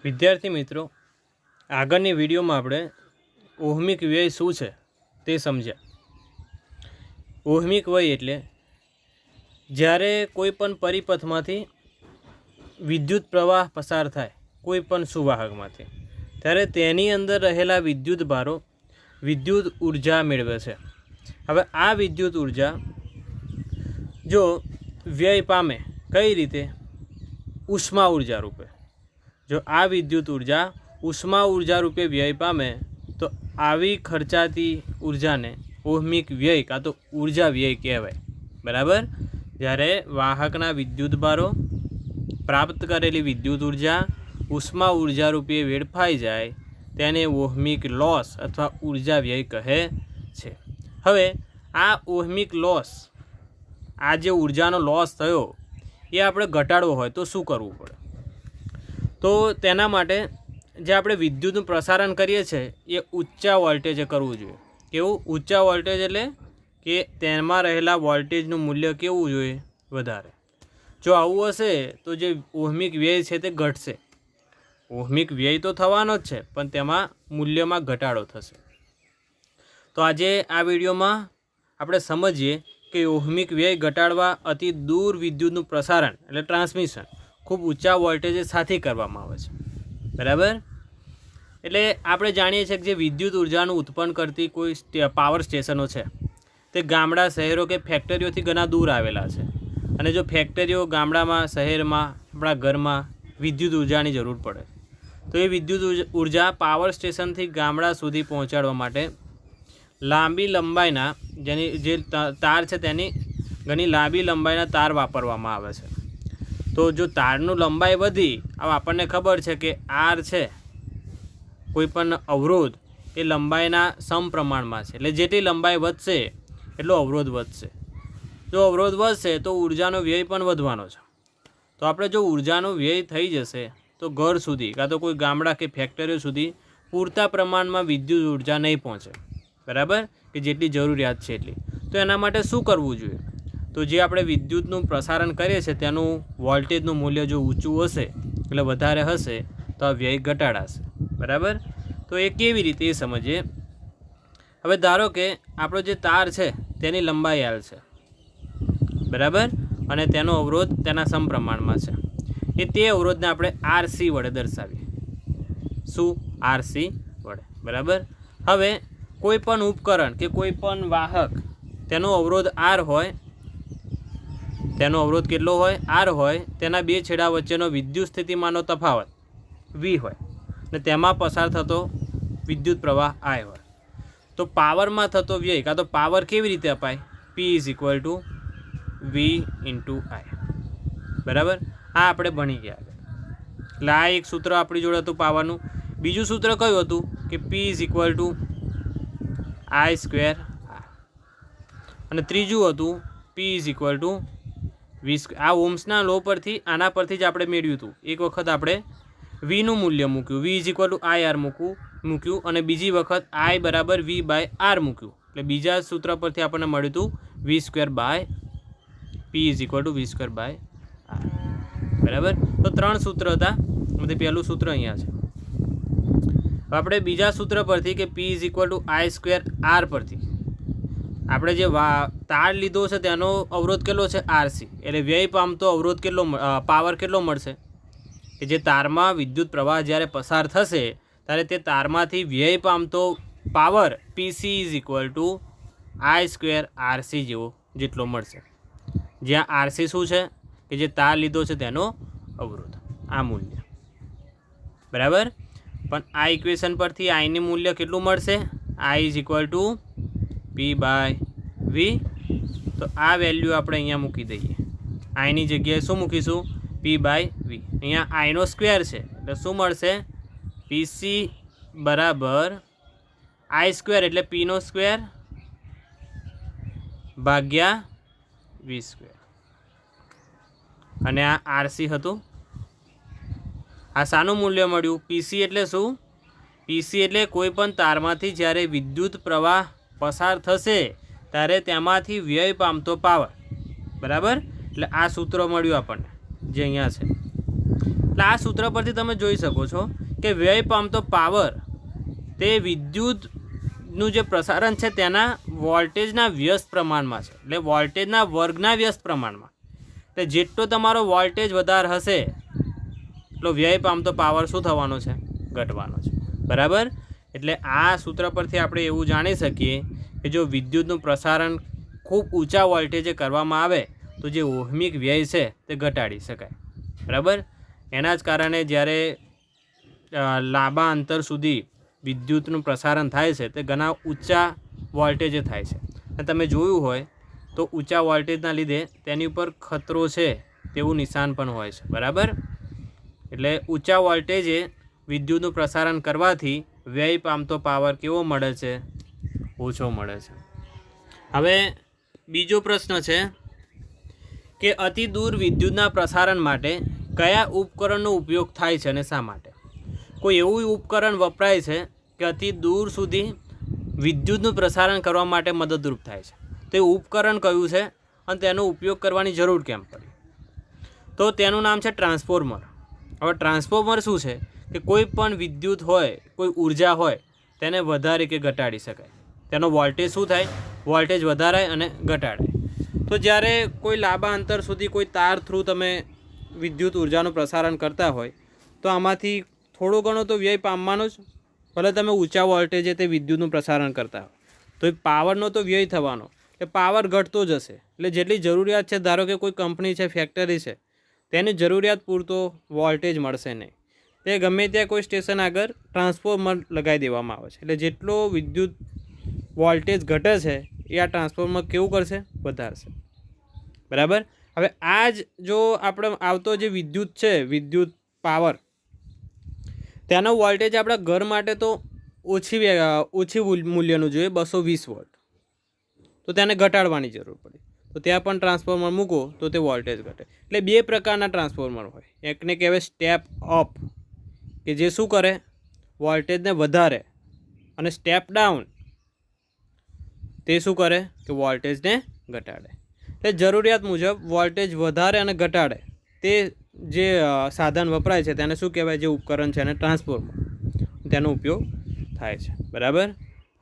વિદ્યાર્થી મિત્રો, આગળની વિડીયોમાં આપણે ઓહમિક વ્યય શું છે તે સમજ્યા. ઓહમિક વ્યય એટલે જ્યારે કોઈ પણ પરિપથમાંથી વિદ્યુત પ્રવાહ પસાર થાય કોઈ પણ સુવાહકમાંથી, ત્યારે તેની અંદર રહેલા વિદ્યુત ભારો વિદ્યુત ઉર્જા મેળવે છે. હવે આ વિદ્યુત ઉર્જા જો વ્યય પામે કઈ રીતે? ઉષ્મા ઉર્જા રૂપે. જો આ વિદ્યુત ઉર્જા ઉષ્મા ઉર્જા રૂપે વ્યય પામે તો આવી ખર્ચાતી ઉર્જાને ઓહમિક વ્યય કાં તો ઉર્જા વ્યય કહેવાય. બરાબર. જ્યારે વાહકના વિદ્યુત ભારો પ્રાપ્ત કરેલી વિદ્યુત ઉર્જા ઉષ્મા ઉર્જા રૂપે વેડફાઈ જાય તેને ઓહમિક લોસ અથવા ઉર્જા વ્યય કહે છે. હવે આ ઓહમિક લોસ, આ જે ઉર્જાનો લોસ થયો એ આપણે ઘટાડવો હોય તો શું કરવું પડે? તો તેના માટે જે આપણે વિદ્યુતનું પ્રસારણ કરીએ છીએ એ ઊંચા વોલ્ટેજે કરવું જોઈએ. કેવું? ઊંચા વોલ્ટેજ એટલે કે તેમાં રહેલા વોલ્ટેજનું મૂલ્ય કેવું જોઈએ? વધારે. જો આવું હશે તો જે ઓહમિક વ્યય છે તે ઘટશે. ઓહમિક વ્યય તો થવાનો જ છે, પણ તેમાં મૂલ્યમાં ઘટાડો થશે. તો આજે આ વિડીયોમાં આપણે સમજીએ કે ઓહમિક વ્યય ઘટાડવા અતિ દૂર વિદ્યુતનું પ્રસારણ એટલે ટ્રાન્સમિશન ખૂબ ઊંચા વોલ્ટેજ સાથે કરવામાં આવે છે. બરાબર. એટલે આપણે જાણીએ છીએ કે જે વિદ્યુત ઉર્જાનું ઉત્પન્ન કરતી કોઈ પાવર સ્ટેશનો છે તે ગામડા, શહેરો કે ફેક્ટરીઓથી ઘણા દૂર આવેલા છે. અને જો ફેક્ટરીઓ ગામડામાં, શહેરમાં, આપણા ઘરમાં વિદ્યુત ઉર્જાની જરૂર પડે તો એ વિદ્યુત ઉર્જા પાવર સ્ટેશનથી ગામડા સુધી પહોંચાડવા માટે લાંબી લંબાઈના જે તાર છે તેની ઘણી લાંબી લંબાઈના તાર વાપરવામાં આવે છે. તો જો તારનું લંબાઈ વધી, હવે આપણને ખબર છે કે આર છે કોઈ પણ અવરોધ એ લંબાઈના સમપ્રમાણમાં છે. એટલે જેટલી લંબાઈ વધશે એટલો અવરોધ વધશે. જો અવરોધ વધશે તો ઉર્જાનો વ્યય પણ વધવાનો છે. તો આપણે જો ઉર્જાનો વ્યય થઈ જશે તો ઘર સુધી કાં તો કોઈ ગામડા કે ફેક્ટરીઓ સુધી પૂરતા પ્રમાણમાં વિદ્યુત ઉર્જા નહીં પહોંચે. બરાબર, કે જેટલી જરૂરિયાત છે એટલી. તો એના માટે શું કરવું જોઈએ? તો જે આપણે વિદ્યુતનું પ્રસારણ કરીએ છીએ તેનું વોલ્ટેજનું મૂલ્ય જો ઊંચું હશે એટલે વધારે હશે તો આ વ્યય ઘટાડાશે. બરાબર. તો એ કેવી રીતે એ સમજીએ. હવે ધારો કે આપણો જે તાર છે તેની લંબાઈ L છે. બરાબર. અને તેનો અવરોધ તેના સમપ્રમાણમાં છે. તે અવરોધને આપણે RC વડે દર્શાવીએ. શું? RC વડે. બરાબર. હવે કોઈ પણ ઉપકરણ કે કોઈ પણ વાહક તેનો અવરોધ R હોય, તેનો અવરોધ કેટલો હોય? R હોય. તેના બે છેડા વચ્ચેનો વિદ્યુત સ્થિતિમાનનો તફાવત V હોય અને તેમાં પસાર થતો વિદ્યુત પ્રવાહ I હોય. તો પાવરમાં થતો વ્યય કાં તો પાવર કેવી રીતે અપાય? P = V × I. બરાબર. આ આપણે ભણી ગયા. એટલે આ એક સૂત્ર આપણી જોડે હતું પાવરનું. બીજું સૂત્ર કયું હતું? કે P = I²R. અને ત્રીજું હતું P = V². આ ઓહ્મ્સના લો પરથી, આના પરથી જ આપણે મેળવ્યું હતું. એક વખત આપણે Vનું મૂલ્ય મૂક્યું, V = IR મૂક્યું અને બીજી વખત I = V/R મૂક્યું. એટલે બીજા સૂત્ર પરથી આપણને મળ્યું હતું V²/P = V²/R. બરાબર. તો ત્રણ સૂત્ર હતા. એમાંથી પહેલું સૂત્ર અહીંયા છે. હવે આપણે બીજા સૂત્ર પરથી કે P = I²R પરથી આપણે જે તાર લીધો છે તેનો અવરોધ કેટલો છે? RC. એટલે વ્યય પામતો અવરોધ કેટલો, પાવર કેટલો મળશે? કે જે તારમાં વિદ્યુત પ્રવાહ જ્યારે પસાર થશે ત્યારે તે તારમાંથી વ્યય પામતો પાવર PC = I²RC જેવો જેટલો મળશે. જ્યાં RC શું છે? કે જે તાર લીધો છે તેનો અવરોધ, આ મૂલ્ય. બરાબર. પણ આ ઇક્વેશન પરથી આઈનું મૂલ્ય કેટલું મળશે? I = P/V. તો આ વેલ્યુ આપણે અહીંયા મૂકી દઈએ. આઈની જગ્યાએ શું મૂકીશું? P/V. અહીંયા આઈનો સ્ક્વેર છે એટલે શું મળશે? PC = I² એટલે Pનો સ્ક્વેર ભાગ્યા V². અને આ RC હતું. આ શાનું મૂલ્ય મળ્યું? PC એટલે શું? PC એટલે કોઈ પણ તારમાંથી જ્યારે વિદ્યુત પ્રવાહ પસાર થશે ત્યારે તેમાંથી વ્યય પામતો પાવર. બરાબર. એટલે આ સૂત્ર મળ્યું આપણને જે અહીંયા છે. એટલે આ સૂત્ર પરથી તમે જોઈ શકો છો કે વ્યય પામતો પાવર તે વિદ્યુતનું જે પ્રસારણ છે તેના વોલ્ટેજના વ્યસ્ત પ્રમાણમાં છે, એટલે વોલ્ટેજના વર્ગના વ્યસ્ત પ્રમાણમાં. એટલે જેટલો તમારો વોલ્ટેજ વધારે હશે એટલો વ્યય પામતો પાવર શું થવાનો છે? ઘટવાનો છે. બરાબર. એટલે આ સૂત્ર પરથી આપણે એવું જાણી શકીએ કે જો વિદ્યુતનું પ્રસારણ ખૂબ ઊંચા વોલ્ટેજે કરવામાં આવે તો જે ઓહમિક વ્યય છે તે ઘટાડી શકાય. બરાબર. એના જ કારણે જ્યારે લાંબા અંતર સુધી વિદ્યુતનું પ્રસારણ થાય છે તે ઘણા ઊંચા વોલ્ટેજે થાય છે. અને તમે જોયું હોય તો ઊંચા વોલ્ટેજના લીધે તેની ઉપર ખતરો છે તેવું નિશાન પણ હોય છે. બરાબર. એટલે ઊંચા વોલ્ટેજે વિદ્યુતનું પ્રસારણ કરવાથી વ્યય પામતો પાવર કેવો મળે છે? ઓછો મળે છે. હવે બીજો પ્રશ્ન છે કે અતિ દૂર વિદ્યુતના પ્રસારણ માટે કયા ઉપકરણનો ઉપયોગ થાય છે અને શા માટે? કોઈ એવું ઉપકરણ વપરાય છે કે અતિ દૂર સુધી વિદ્યુતનું પ્રસારણ કરવા માટે મદદરૂપ થાય છે. તે ઉપકરણ કયું છે અને તેનો ઉપયોગ કરવાની જરૂર કેમ પડી? તો તેનું નામ છે ટ્રાન્સફોર્મર. હવે ટ્રાન્સફોર્મર શું છે કે કોઈ પણ વિદ્યુત હોય, કોઈ ઉર્જા હોય તેને વધારે કે ઘટાડી શકાય. તેનો વોલ્ટેજ શું થાય? વોલ્ટેજ વધારાય અને ઘટાડાય. તો જ્યારે કોઈ લાંબા અંતર સુધી કોઈ તાર થ્રુ તમે વિદ્યુત ઉર્જાનું પ્રસારણ કરતા હોય તો આમાંથી થોડો ઘણો તો વ્યય પામવાનો જ. ભલે તમે ઊંચા વોલ્ટેજે તે વિદ્યુતનું પ્રસારણ કરતા હોય તો એ પાવરનો તો વ્યય થવાનો, એ પાવર ઘટતો જ હશે. એટલે જેટલી જરૂરિયાત છે, ધારો કે કોઈ કંપની છે, ફેક્ટરી છે, તેની જરૂરિયાત પૂરતો વોલ્ટેજ મળશે નહીં. તે ગમે ત્યાં કોઈ સ્ટેશન આગળ ટ્રાન્સફોર્મર લગાવી દેવામાં આવે છે. એટલે જેટલો વિદ્યુત વોલ્ટેજ ઘટે છે એ આ ટ્રાન્સફોર્મર કેવું કરશે? વધારશે. બરાબર. હવે આ જ જો આપણે આવતો જે વિદ્યુત છે, વિદ્યુત પાવર, તેનો વોલ્ટેજ આપણા ઘર માટે તો ઓછી મૂલ્યનું જોઈએ, 220 વોલ્ટ. તો તેને ઘટાડવાની જરૂર પડી તો ત્યાં પણ ટ્રાન્સફોર્મર મૂકો તો તે વોલ્ટેજ ઘટે. એટલે બે પ્રકારના ટ્રાન્સફોર્મર હોય. એકને કહેવાય સ્ટેપ અપ કે જે શું કરે? વોલ્ટેજને વધારે. અને સ્ટેપ ડાઉન તે શું કરે? કે વોલ્ટેજને ઘટાડે. એટલે જરૂરિયાત મુજબ વોલ્ટેજ વધારે અને ઘટાડે તે જે સાધન વપરાય છે તેને શું કહેવાય? જે ઉપકરણ છે એને ટ્રાન્સફોર્મર, તેનો ઉપયોગ થાય છે. બરાબર.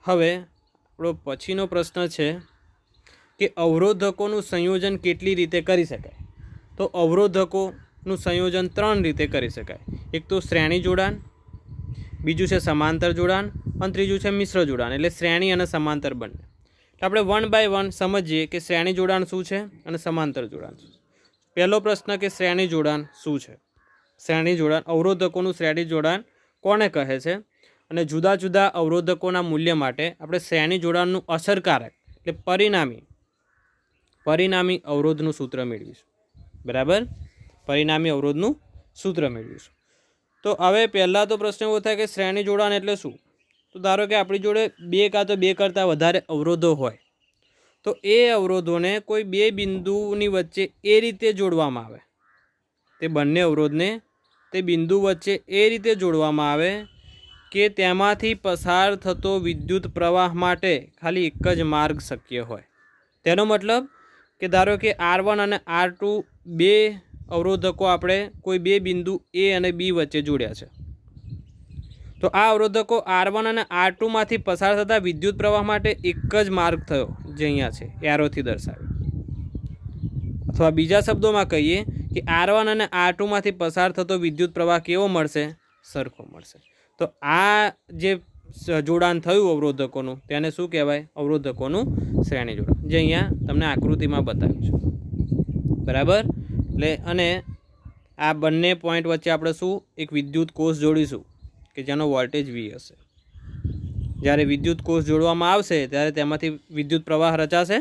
હવે આપણો પછીનો પ્રશ્ન છે કે અવરોધકોનું સંયોજન કેટલી રીતે કરી શકાય? તો અવરોધકોનું સંયોજન 3 રીતે કરી શકાય. એક તો શ્રેણી જોડાણ, બીજું છે સમાંતર જોડાણ અને ત્રીજું છે મિશ્ર જોડાણ. એટલે શ્રેણી અને સમાંતર બંને. તો આપણે 1 બાય 1 સમજીએ કે શ્રેણી જોડાણ શું છે અને સમાંતર જોડાણ શું છે. પહેલો પ્રશ્ન કે શ્રેણી જોડાણ શું છે? શ્રેણી જોડાણ, અવરોધકોનું શ્રેણી જોડાણ કોને કહે છે? અને જુદા જુદા અવરોધકોના મૂલ્ય માટે આપણે શ્રેણી જોડાણનું અસરકારક એટલે પરિણામી અવરોધનું સૂત્ર મેળવીશું. બરાબર. પરિણામી અવરોધનું સૂત્ર મેળવીશું. તો હવે પહેલાં તો પ્રશ્ન એવો થાય કે શ્રેણી જોડાણ એટલે શું? તો ધારો કે આપણી જોડે 2 કાં તો 2 કરતાં વધારે અવરોધો હોય તો એ અવરોધોને કોઈ 2 બિંદુની વચ્ચે એ રીતે જોડવામાં આવે, તે બંને અવરોધને તે બિંદુ વચ્ચે એ રીતે જોડવામાં આવે કે તેમાંથી પસાર થતો વિદ્યુત પ્રવાહ માટે ખાલી એક જ માર્ગ શક્ય હોય. તેનો મતલબ કે ધારો કે R1 અને R2 બે અવરોધકો આપણે કોઈ 2 બિંદુ A અને B વચ્ચે જોડ્યા છે. તો આ અવરોધકો R1 અને R2 માંથી પસાર થતા વિદ્યુત પ્રવાહ માટે એક જ માર્ગ થયો, જે અહીંયા છે એરોથી દર્શાવ્યો. અથવા બીજા શબ્દોમાં કહીએ કે R1 અને R2 માંથી પસાર થતો વિદ્યુત પ્રવાહ કેવો મળશે? સરખો મળશે. તો આ જે જોડાણ થયું અવરોધકોનું તેને શું કહેવાય? અવરોધકોનું શ્રેણી જોડાણ, જે અહીંયા તમને આકૃતિમાં બતાવ્યું છે. બરાબર. એટલે અને આ બંને પોઈન્ટ વચ્ચે આપણે શું? એક વિદ્યુત કોષ જોડીશું કે જેનો વોલ્ટેજ V હશે. જ્યારે વિદ્યુત કોષ જોડવામાં આવશે ત્યારે તેમાંથી વિદ્યુત પ્રવાહ રચાશે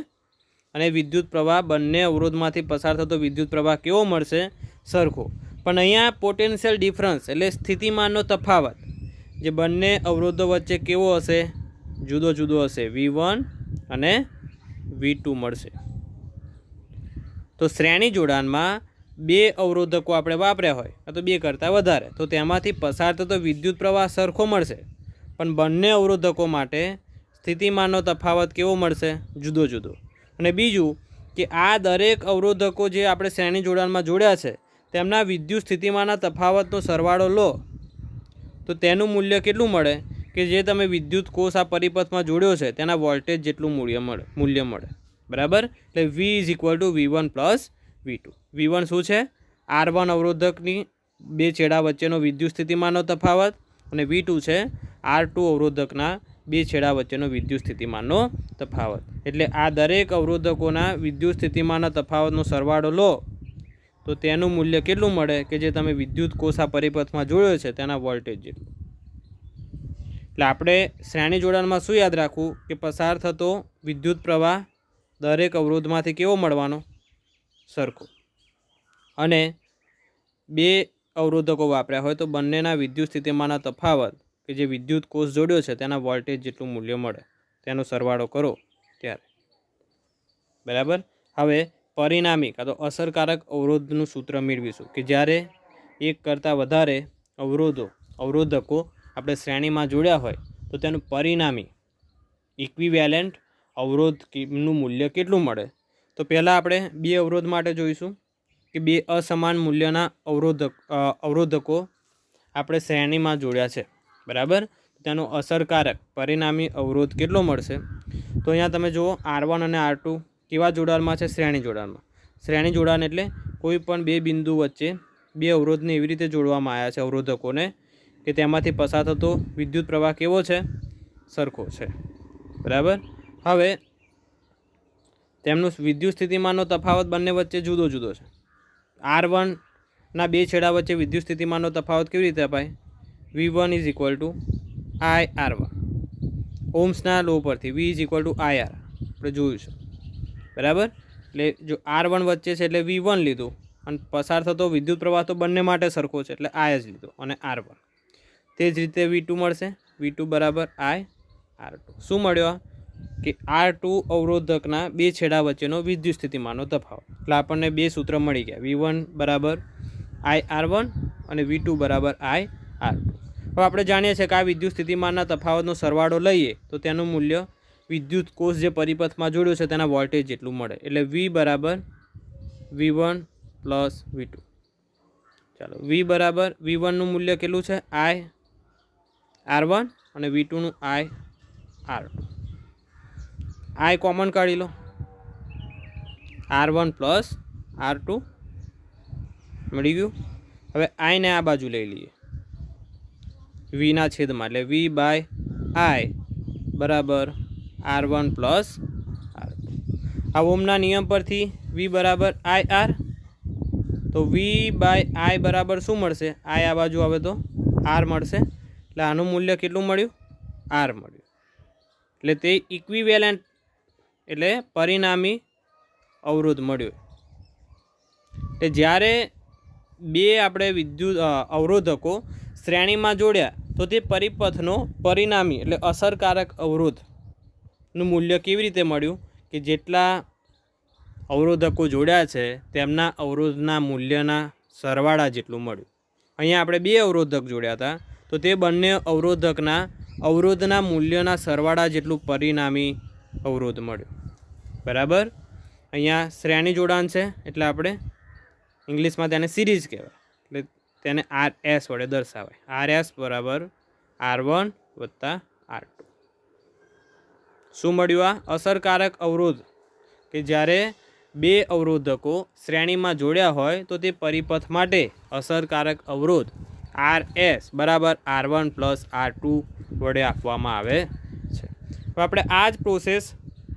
અને વિદ્યુત પ્રવાહ બંને અવરોધમાંથી પસાર થતો વિદ્યુત પ્રવાહ કેવો મળશે? સરખો. પણ અહીંયા પોટેન્શિયલ ડિફરન્સ એટલે સ્થિતિમાનનો તફાવત જે બંને અવરોધો વચ્ચે કેવો હશે? જુદો જુદો હશે. V1 અને V2 મળશે. તો શ્રેણી જોડાણમાં 2 અવરોધકો આપણે વાપર્યા હોય તો 2 કરતાં વધારે, તો તેમાંથી પસાર થતો વિદ્યુત પ્રવાહ સરખો મળશે, પણ બંને અવરોધકો માટે સ્થિતિમાનનો તફાવત કેવો મળશે? જુદો જુદો. અને બીજું કે આ દરેક અવરોધકો જે આપણે શ્રેણી જોડાણમાં જોડ્યા છે તેમના વિદ્યુત સ્થિતિમાનના તફાવતનો સરવાળો લો તો તેનું મૂલ્ય કેટલું મળે કે જે તમે વિદ્યુત કોષ આ પરિપથમાં જોડ્યો છે તેના વોલ્ટેજ જેટલું મૂલ્ય મળે. બરાબર. એટલે V is equal to V1 plus V2. V1 શું છે? R1 અવરોધકની બે છેડા વચ્ચેનો વિદ્યુત સ્થિતિમાનનો તફાવત અને V2 છે R2 અવરોધકના બે છેડા વચ્ચેનો વિદ્યુત સ્થિતિમાનનો તફાવત. એટલે આ દરેક અવરોધકોના વિદ્યુત સ્થિતિમાનના તફાવતનો સરવાળો લો તો તેનું મૂલ્ય કેટલું મળે કે જે તમે વિદ્યુત કોષ આ પરિપથમાં જોડ્યો છે તેના વોલ્ટેજ જેટલું. એટલે આપણે શ્રેણી જોડાણમાં શું યાદ રાખવું કે પસાર થતો વિદ્યુત પ્રવાહ દરેક અવરોધમાંથી કેવો મળવાનો? સરખો. અને બે અવરોધકો વાપર્યા હોય તો બંનેના વિદ્યુત સ્થિતિમાનના તફાવત કે જે વિદ્યુત કોષ જોડ્યો છે તેના વોલ્ટેજ જેટલું મૂલ્ય મળે તેનો સરવાળો કરો ત્યારે. બરાબર. હવે પરિણામી કાં તો અસરકારક અવરોધનું સૂત્ર મેળવીશું કે જ્યારે એક કરતાં વધારે અવરોધકો આપણે શ્રેણીમાં જોડ્યા હોય તો તેનું પરિણામી ઇક્વિવેલેન્ટ અવરોધનું મૂલ્ય કેટલું મળે. તો પહેલાં આપણે બે અવરોધ માટે જોઈશું કે બે અસમાન મૂલ્યના અવરોધકો આપણે શ્રેણીમાં જોડ્યા છે. બરાબર. તેનો અસરકારક પરિણામી અવરોધ કેટલો મળશે? તો અહીંયા તમે જુઓ R1 અને R2 કેવા જોડાણમાં છે? શ્રેણી જોડાણમાં. શ્રેણી જોડાણ એટલે કોઈ પણ બે બિંદુ વચ્ચે બે અવરોધને એવી રીતે જોડવામાં આવ્યા છે અવરોધકોને કે તેમાંથી પસાર થતો વિદ્યુત પ્રવાહ કેવો છે? સરખો છે. બરાબર. હવે તેમનું વિદ્યુત સ્થિતિમાનનો તફાવત બંને વચ્ચે જુદો જુદો છે. R1ના બે છેડા વચ્ચે વિદ્યુત સ્થિતિમાનનો તફાવત કેવી રીતે અપાય? V1 is equal to IR1. ઓહ્મ્સના લો પરથી V is equal to IR આપણે જોયું છે. બરાબર. એટલે જો R1 વચ્ચે છે એટલે V1 લીધું અને પસાર થતો વિદ્યુત પ્રવાહ તો બંને માટે સરખો છે એટલે I જ લીધો અને R1. તે જ રીતે V2 મળશે. V2 બરાબર IR2. શું મળ્યો? કે R2 અવરોધકના બે છેડા વચ્ચેનો વિદ્યુત સ્થિતિમાનનો તફાવત. એટલે આપણને બે સૂત્ર મળી ગયા. V1 બરાબર IR1 અને V2 બરાબર IR2. હવે આપણે જાણીએ છીએ કે આ વિદ્યુત સ્થિતિમાનના તફાવતનો સરવાળો લઈએ તો તેનું મૂલ્ય વિદ્યુત કોષ જે પરિપથમાં જોડ્યો છે તેના વોલ્ટેજ જેટલું મળે. એટલે V બરાબર V1 પ્લસ V2. ચાલો, V બરાબર V1નું મૂલ્ય કેટલું છે? IR1 અને V2નું IR2. I કોમન કાઢી લો. R1 પ્લસ R2 મળી ગયું. હવે I ને આ બાજુ લઈ લઈએ Vના છેદમાં. એટલે V બાય I બરાબર R1 પ્લસ R2. આ ઓમના નિયમ પરથી V બરાબર IR. તો V બાય I બરાબર શું મળશે? I આ બાજુ આવે તો R મળશે. એટલે આનું મૂલ્ય કેટલું મળ્યું? R મળ્યું. એટલે તે ઇક્વિવેલેન્ટ એટલે પરિણામી અવરોધ મળ્યો. એટલે જ્યારે બે આપણે વિદ્યુત અવરોધકો શ્રેણીમાં જોડ્યા તો તે પરિપથનો પરિણામી એટલે અસરકારક અવરોધનું મૂલ્ય કેવી રીતે મળ્યું કે જેટલા અવરોધકો જોડ્યા છે તેમના અવરોધના મૂલ્યના સરવાળા જેટલું મળ્યું. અહીંયા આપણે બે અવરોધક જોડ્યા હતા તો તે બંને અવરોધના મૂલ્યના સરવાળા જેટલું પરિણામી અવરોધ મળ્યો. બરાબર. અહીંયા શ્રેણી જોડાણ છે એટલે આપણે ઇંગ્લિશમાં તેને સિરીઝ કહેવાય. એટલે તેને RS વડે દર્શાવાય. RS બરાબર R1 વત્તા R2. શું મળ્યું? આ અસરકારક અવરોધ કે જ્યારે બે અવરોધકો શ્રેણીમાં જોડ્યા હોય તો તે પરિપથ માટે અસરકારક અવરોધ RS બરાબર R1 પ્લસ R2 વડે આપવામાં આવે છે. તો આપણે આ જ પ્રોસેસ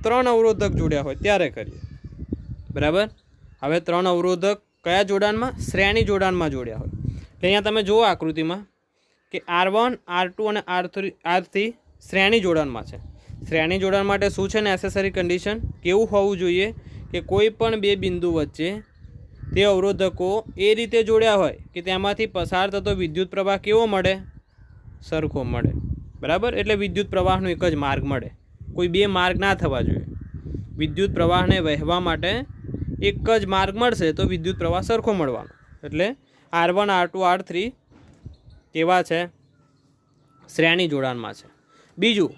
ત્રણ અવરોધક જોડ્યા હોય ત્યારે કરીએ. બરાબર. હવે ત્રણ અવરોધક કયા જોડાણમાં? શ્રેણી જોડાણમાં જોડ્યા હોય. એટલે અહીંયા તમે જુઓ આકૃતિમાં કે R1 R2 અને R3 શ્રેણી જોડાણમાં છે. શ્રેણી જોડાણ માટે શું છે નેસેસરી કન્ડિશન? કેવું હોવું જોઈએ કે કોઈ પણ બે બિંદુ વચ્ચે તે અવરોધકો એ રીતે જોડ્યા હોય કે તેમાંથી પસાર થતો વિદ્યુત પ્રવાહ કેવો મળે? સરખો મળે. બરાબર. એટલે વિદ્યુત પ્રવાહનો એક જ માર્ગ મળે. કોઈ બે માર્ગ ના થવા જોઈએ. વિદ્યુત પ્રવાહને વહેવા માટે એક જ માર્ગ મળશે તો વિદ્યુત પ્રવાહ સરખો મળવાનો. એટલે R1 R2 R3 કેવા છે? શ્રેણી જોડાણમાં છે. બીજું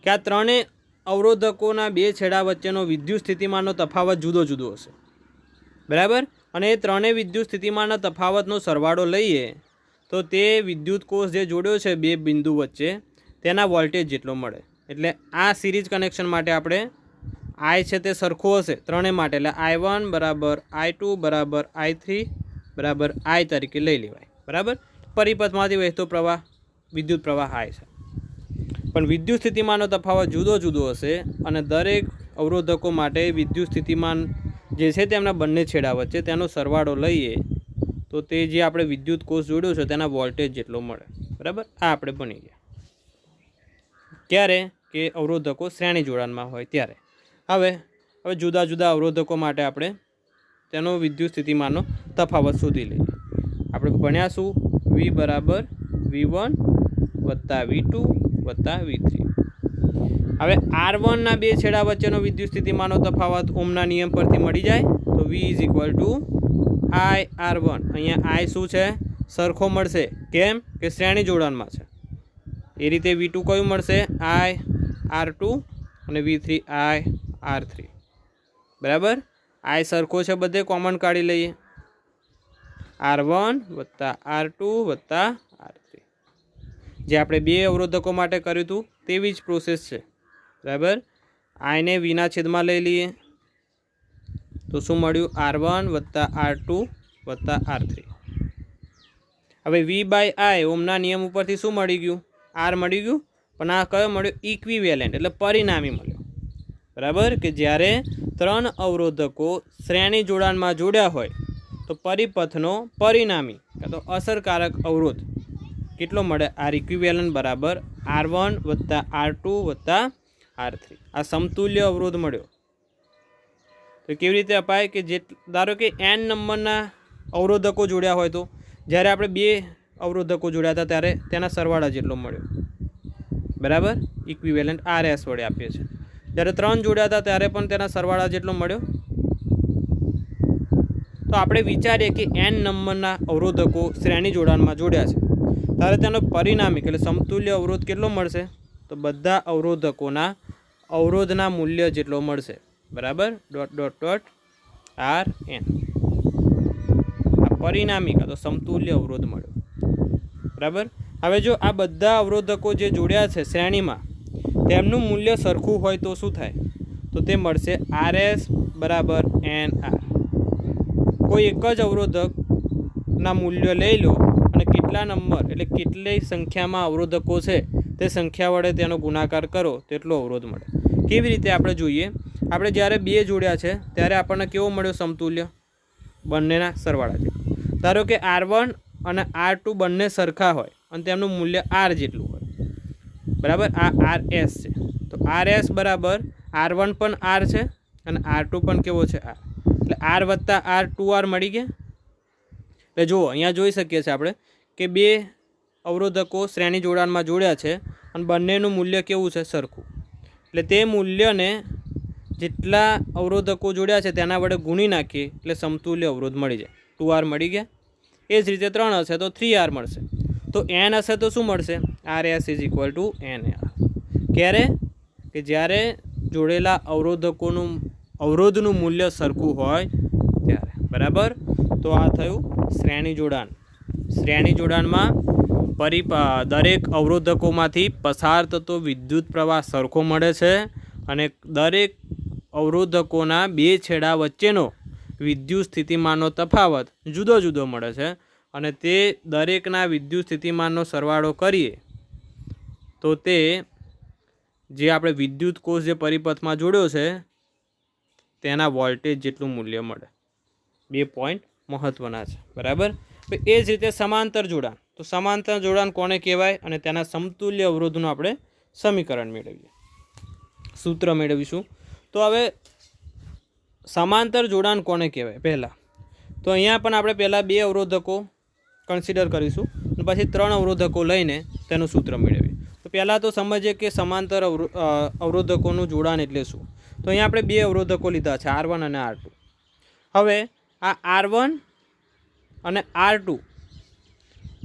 કે આ ત્રણેય અવરોધકોના બે છેડા વચ્ચેનો વિદ્યુત સ્થિતિમાનનો તફાવત જુદો જુદો હશે. બરાબર. અને એ ત્રણેય વિદ્યુત સ્થિતિમાનના તફાવતનો સરવાળો લઈએ તો તે વિદ્યુત કોષ જે જોડ્યો છે બે બિંદુ વચ્ચે તેના વોલ્ટેજ જેટલો મળે. એટલે આ સિરીઝ કનેક્શન માટે આપણે આઈ છે તે સરખો હશે ત્રણેય માટે, એટલે I1 બરાબર I2 બરાબર I3 બરાબર I તરીકે લઈ લેવાય. બરાબર, પરિપથમાંથી વહેતો પ્રવાહ વિદ્યુત પ્રવાહ I છે. પણ વિદ્યુત સ્થિતિમાનનો તફાવત જુદો જુદો હશે અને દરેક અવરોધકો માટે વિદ્યુત સ્થિતિમાન જે છે તેમના બંને છેડા વચ્ચે તેનો સરવાળો લઈએ તો તે જે આપણે વિદ્યુત કોષ જોડ્યો છે તેના વોલ્ટેજ જેટલો મળે. બરાબર, આ આપણે બની ગયા. ક્યારે કે અવરોધકો શ્રેણી જોડાણમાં હોય ત્યારે. હવે જુદા જુદા અવરોધકો માટે આપણે તેનો વિદ્યુત સ્થિતિમાનનો તફાવત શોધી લઈએ. આપણે ભણ્યાશું V બરાબર V1 વત્તા V2 વત્તા V3. હવે R1ના બે છેડા વચ્ચેનો વિદ્યુત સ્થિતિમાનનો તફાવત ઓમના નિયમ પરથી મળી જાય તો V is equal to I R1. અહીંયા I શું છે? સરખો મળશે. કેમ કે શ્રેણી જોડાણમાં છે. એ રીતે V2 કયું મળશે? I R2 અને V3 I R3. બરાબર, I સરખો છે બધે, કોમન કાઢી લઈએ. R1 વત્તા R2 વત્તા R3 જે આપણે બે અવરોધકો માટે કર્યું હતું તેવી જ પ્રોસેસ છે. બરાબર, આઈને વીના છેદમાં લઈ લઈએ તો શું મળ્યું? R1 વત્તા R2 વત્તા R3. હવે V બાય I ઓમના નિયમ ઉપરથી શું મળી ગયું? R મળી ગયું, પણ આ કયો મળ્યો? ઇક્વિવેલન્ટ એટલે પરિણામી મળ્યો. બરાબર, કે જ્યારે ત્રણ અવરોધકો શ્રેણી જોડાણમાં જોડ્યા હોય તો પરિપથનો પરિણામી કાં તો અસરકારક અવરોધ કેટલો મળે? R ઇક્વિવેલન્ટ બરાબર R1 વત્તા R2 વત્તા R3. આ સમતુલ્ય અવરોધ મળ્યો. તો કેવી રીતે અપાય? કે જે ધારો કે n નંબરના અવરોધકો જોડ્યા હોય તો જ્યારે આપણે બે અવરોધકો જોડ્યા હતા ત્યારે તેના સરવાળા જેટલો મળ્યો. બરાબર, ઇક્વિવેલન્ટ RS વડે આપીએ છીએ. જ્યારે ત્રણ જોડ્યા હતા ત્યારે પણ તેના સરવાળા જેટલો મળ્યો. તો આપણે વિચારીએ કે n નંબરના અવરોધકો શ્રેણી જોડાણમાં જોડ્યા છે ત્યારે તેનો પરિણામિક એટલે સમતુલ્ય અવરોધ કેટલો મળશે? તો બધા અવરોધકોના અવરોધના મૂલ્ય જેટલો મળશે. બરાબર, ડોટ ડોટ ડોટ RN. આ પરિણામિક તો સમતુલ્ય અવરોધ મળ્યો. બરાબર, હવે જો આ બધા અવરોધકો જે જોડ્યા છે શ્રેણીમાં તેમનું મૂલ્ય સરખું હોય તો શું થાય? તો તે મળશે RS બરાબર NR. કોઈ એક જ અવરોધકના મૂલ્ય લઈ લો અને કેટલા નંબર એટલે કેટલી સંખ્યામાં અવરોધકો છે તે સંખ્યા વડે તેનો ગુણાકાર કરો તેટલો અવરોધ મળે. કેવી રીતે આપણે જોઈએ? આપણે જ્યારે બે જોડ્યા છે ત્યારે આપણને કેવો મળ્યો? સમતુલ્ય, બંનેના સરવાળા છે. ધારો કે R1 અને R2 બંને સરખા હોય અને તેમનું મૂલ્ય R જેટલું હોય. બરાબર, આ RS છે તો RS બરાબર R1 પણ R છે અને R2 પણ કેવો છે? R. એટલે R વત્તા R 2R મળી ગયા. એટલે જુઓ અહીંયા જોઈ શકીએ છીએ આપણે કે બે અવરોધકો શ્રેણી જોડાણમાં જોડ્યા છે અને બંનેનું મૂલ્ય કેવું છે? સરખું. એટલે તે મૂલ્યને જેટલા અવરોધકો જોડ્યા છે તેના વડે ગુણી નાખીએ એટલે સમતુલ્ય અવરોધ મળી જાય. 2R મળી ગયા. એ જ રીતે 3 હશે તો 3R મળશે. તો n હશે તો શું મળશે? RS is equal to NR. ક્યારે? કે જ્યારે જોડેલા અવરોધનું મૂલ્ય સરખું હોય ત્યારે. બરાબર, તો આ થયું શ્રેણી જોડાણ. શ્રેણી જોડાણમાં દરેક અવરોધકોમાંથી પસાર થતો વિદ્યુત પ્રવાહ સરખો મળે છે અને દરેક અવરોધકોના બે છેડા વચ્ચેનો વિદ્યુત સ્થિતિમાનનો તફાવત જુદો જુદો મળે છે અને તે દરેકના વિદ્યુત સ્થિતિમાનનો સરવાળો કરીએ તો તે જે આપણે વિદ્યુત કોષ જે પરિપથમાં જોડ્યો છે તેના વોલ્ટેજ જેટલું મૂલ્ય મળે. 2 પોઈન્ટ મહત્ત્વના છે. બરાબર, એ જ રીતે સમાંતર જોડાણ. તો સમાંતર જોડાણ કોને કહેવાય? અને તેના સમતુલ્ય અવરોધનું આપણે સમીકરણ મેળવીએ, સૂત્ર મેળવીશું. તો હવે સમાંતર જોડાણ કોને કહેવાય? પહેલાં તો અહીંયા પણ આપણે પહેલાં બે અવરોધકો કન્સિડર કરીશું અને પછી 3 અવરોધકો લઈને તેનું સૂત્ર મેળવીએ. તો પહેલાં તો સમજીએ કે સમાંતર અવરોધકોનું જોડાણ એટલે શું. તો અહીંયા આપણે બે અવરોધકો લીધા છે R1 અને R2. હવે આ R1 અને R2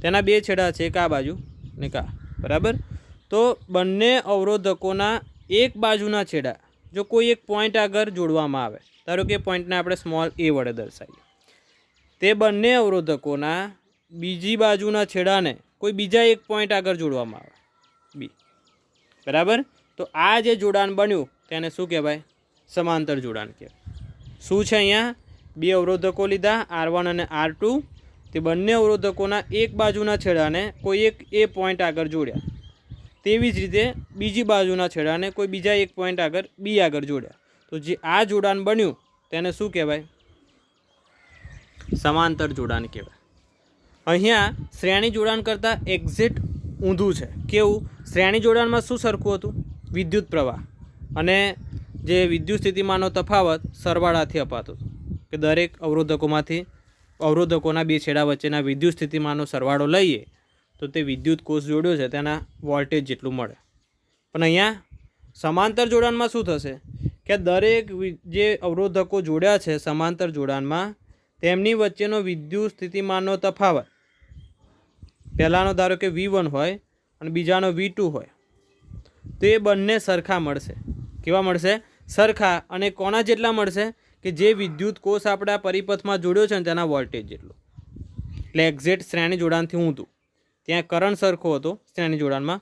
તેના બે છેડા છે, એક આ બાજુ ને કા. બરાબર, તો બંને અવરોધકોના એક બાજુના છેડા જો કોઈ એક પોઈન્ટ આગળ જોડવામાં આવે, ધારો કે પોઈન્ટને આપણે સ્મોલ a વડે દર્શાવીએ, તે બંને અવરોધકોના બીજી બાજુના છેડાને કોઈ બીજા એક પોઈન્ટ આગળ જોડવામાં આવે બી. બરાબર. તો આ જે જોડાણ બન્યું તેને શું કહેવાય? સમાંતર જોડાણ કહેવાય. શું છે અહીંયા? બે અવરોધકો લીધા R1 અને R2. તે બંને અવરોધકોના એક બાજુના છેડાને કોઈ એક એ પોઈન્ટ આગળ જોડ્યા. તેવી જ રીતે બીજી બાજુના છેડાને કોઈ બીજા એક પોઈન્ટ આગળ બી આગળ જોડ્યા. તો જે આ જોડાણ બન્યું તેને શું કહેવાય? સમાંતર જોડાણ કહેવાય. અહીંયા શ્રેણી જોડાણ કરતાં એક્ઝેક્ટ ઊંધું છે. કેવું? શ્રેણી જોડાણમાં શું સરખું હતું? વિદ્યુત પ્રવાહ અને જે વિદ્યુત સ્થિતિમાનનો તફાવત સરવાળાથી અપાતો હતો કે દરેક અવરોધકોના બે છેડા વચ્ચેના વિદ્યુત સ્થિતિમાનનો સરવાળો લઈએ તો તે વિદ્યુત કોષ જોડ્યો છે તેના વોલ્ટેજ જેટલું મળે. પણ અહીંયા સમાંતર જોડાણમાં શું થશે કે દરેક જે અવરોધકો જોડ્યા છે સમાંતર જોડાણમાં તેમની વચ્ચેનો વિદ્યુત સ્થિતિમાનનો તફાવત પહેલાંનો ધારો કે V1 હોય અને બીજાનો V2 હોય તો એ બંને સરખા મળશે. કેવા મળશે? સરખા. અને કોના જેટલા મળશે? કે જે વિદ્યુત કોષ આપણા પરિપથમાં જોડ્યો છે ને તેના વોલ્ટેજ જેટલું. એટલે એક્ઝેક્ટ શ્રેણી જોડાણથી ઊંધું. ત્યાં કરંટ સરખો હતો શ્રેણી જોડાણમાં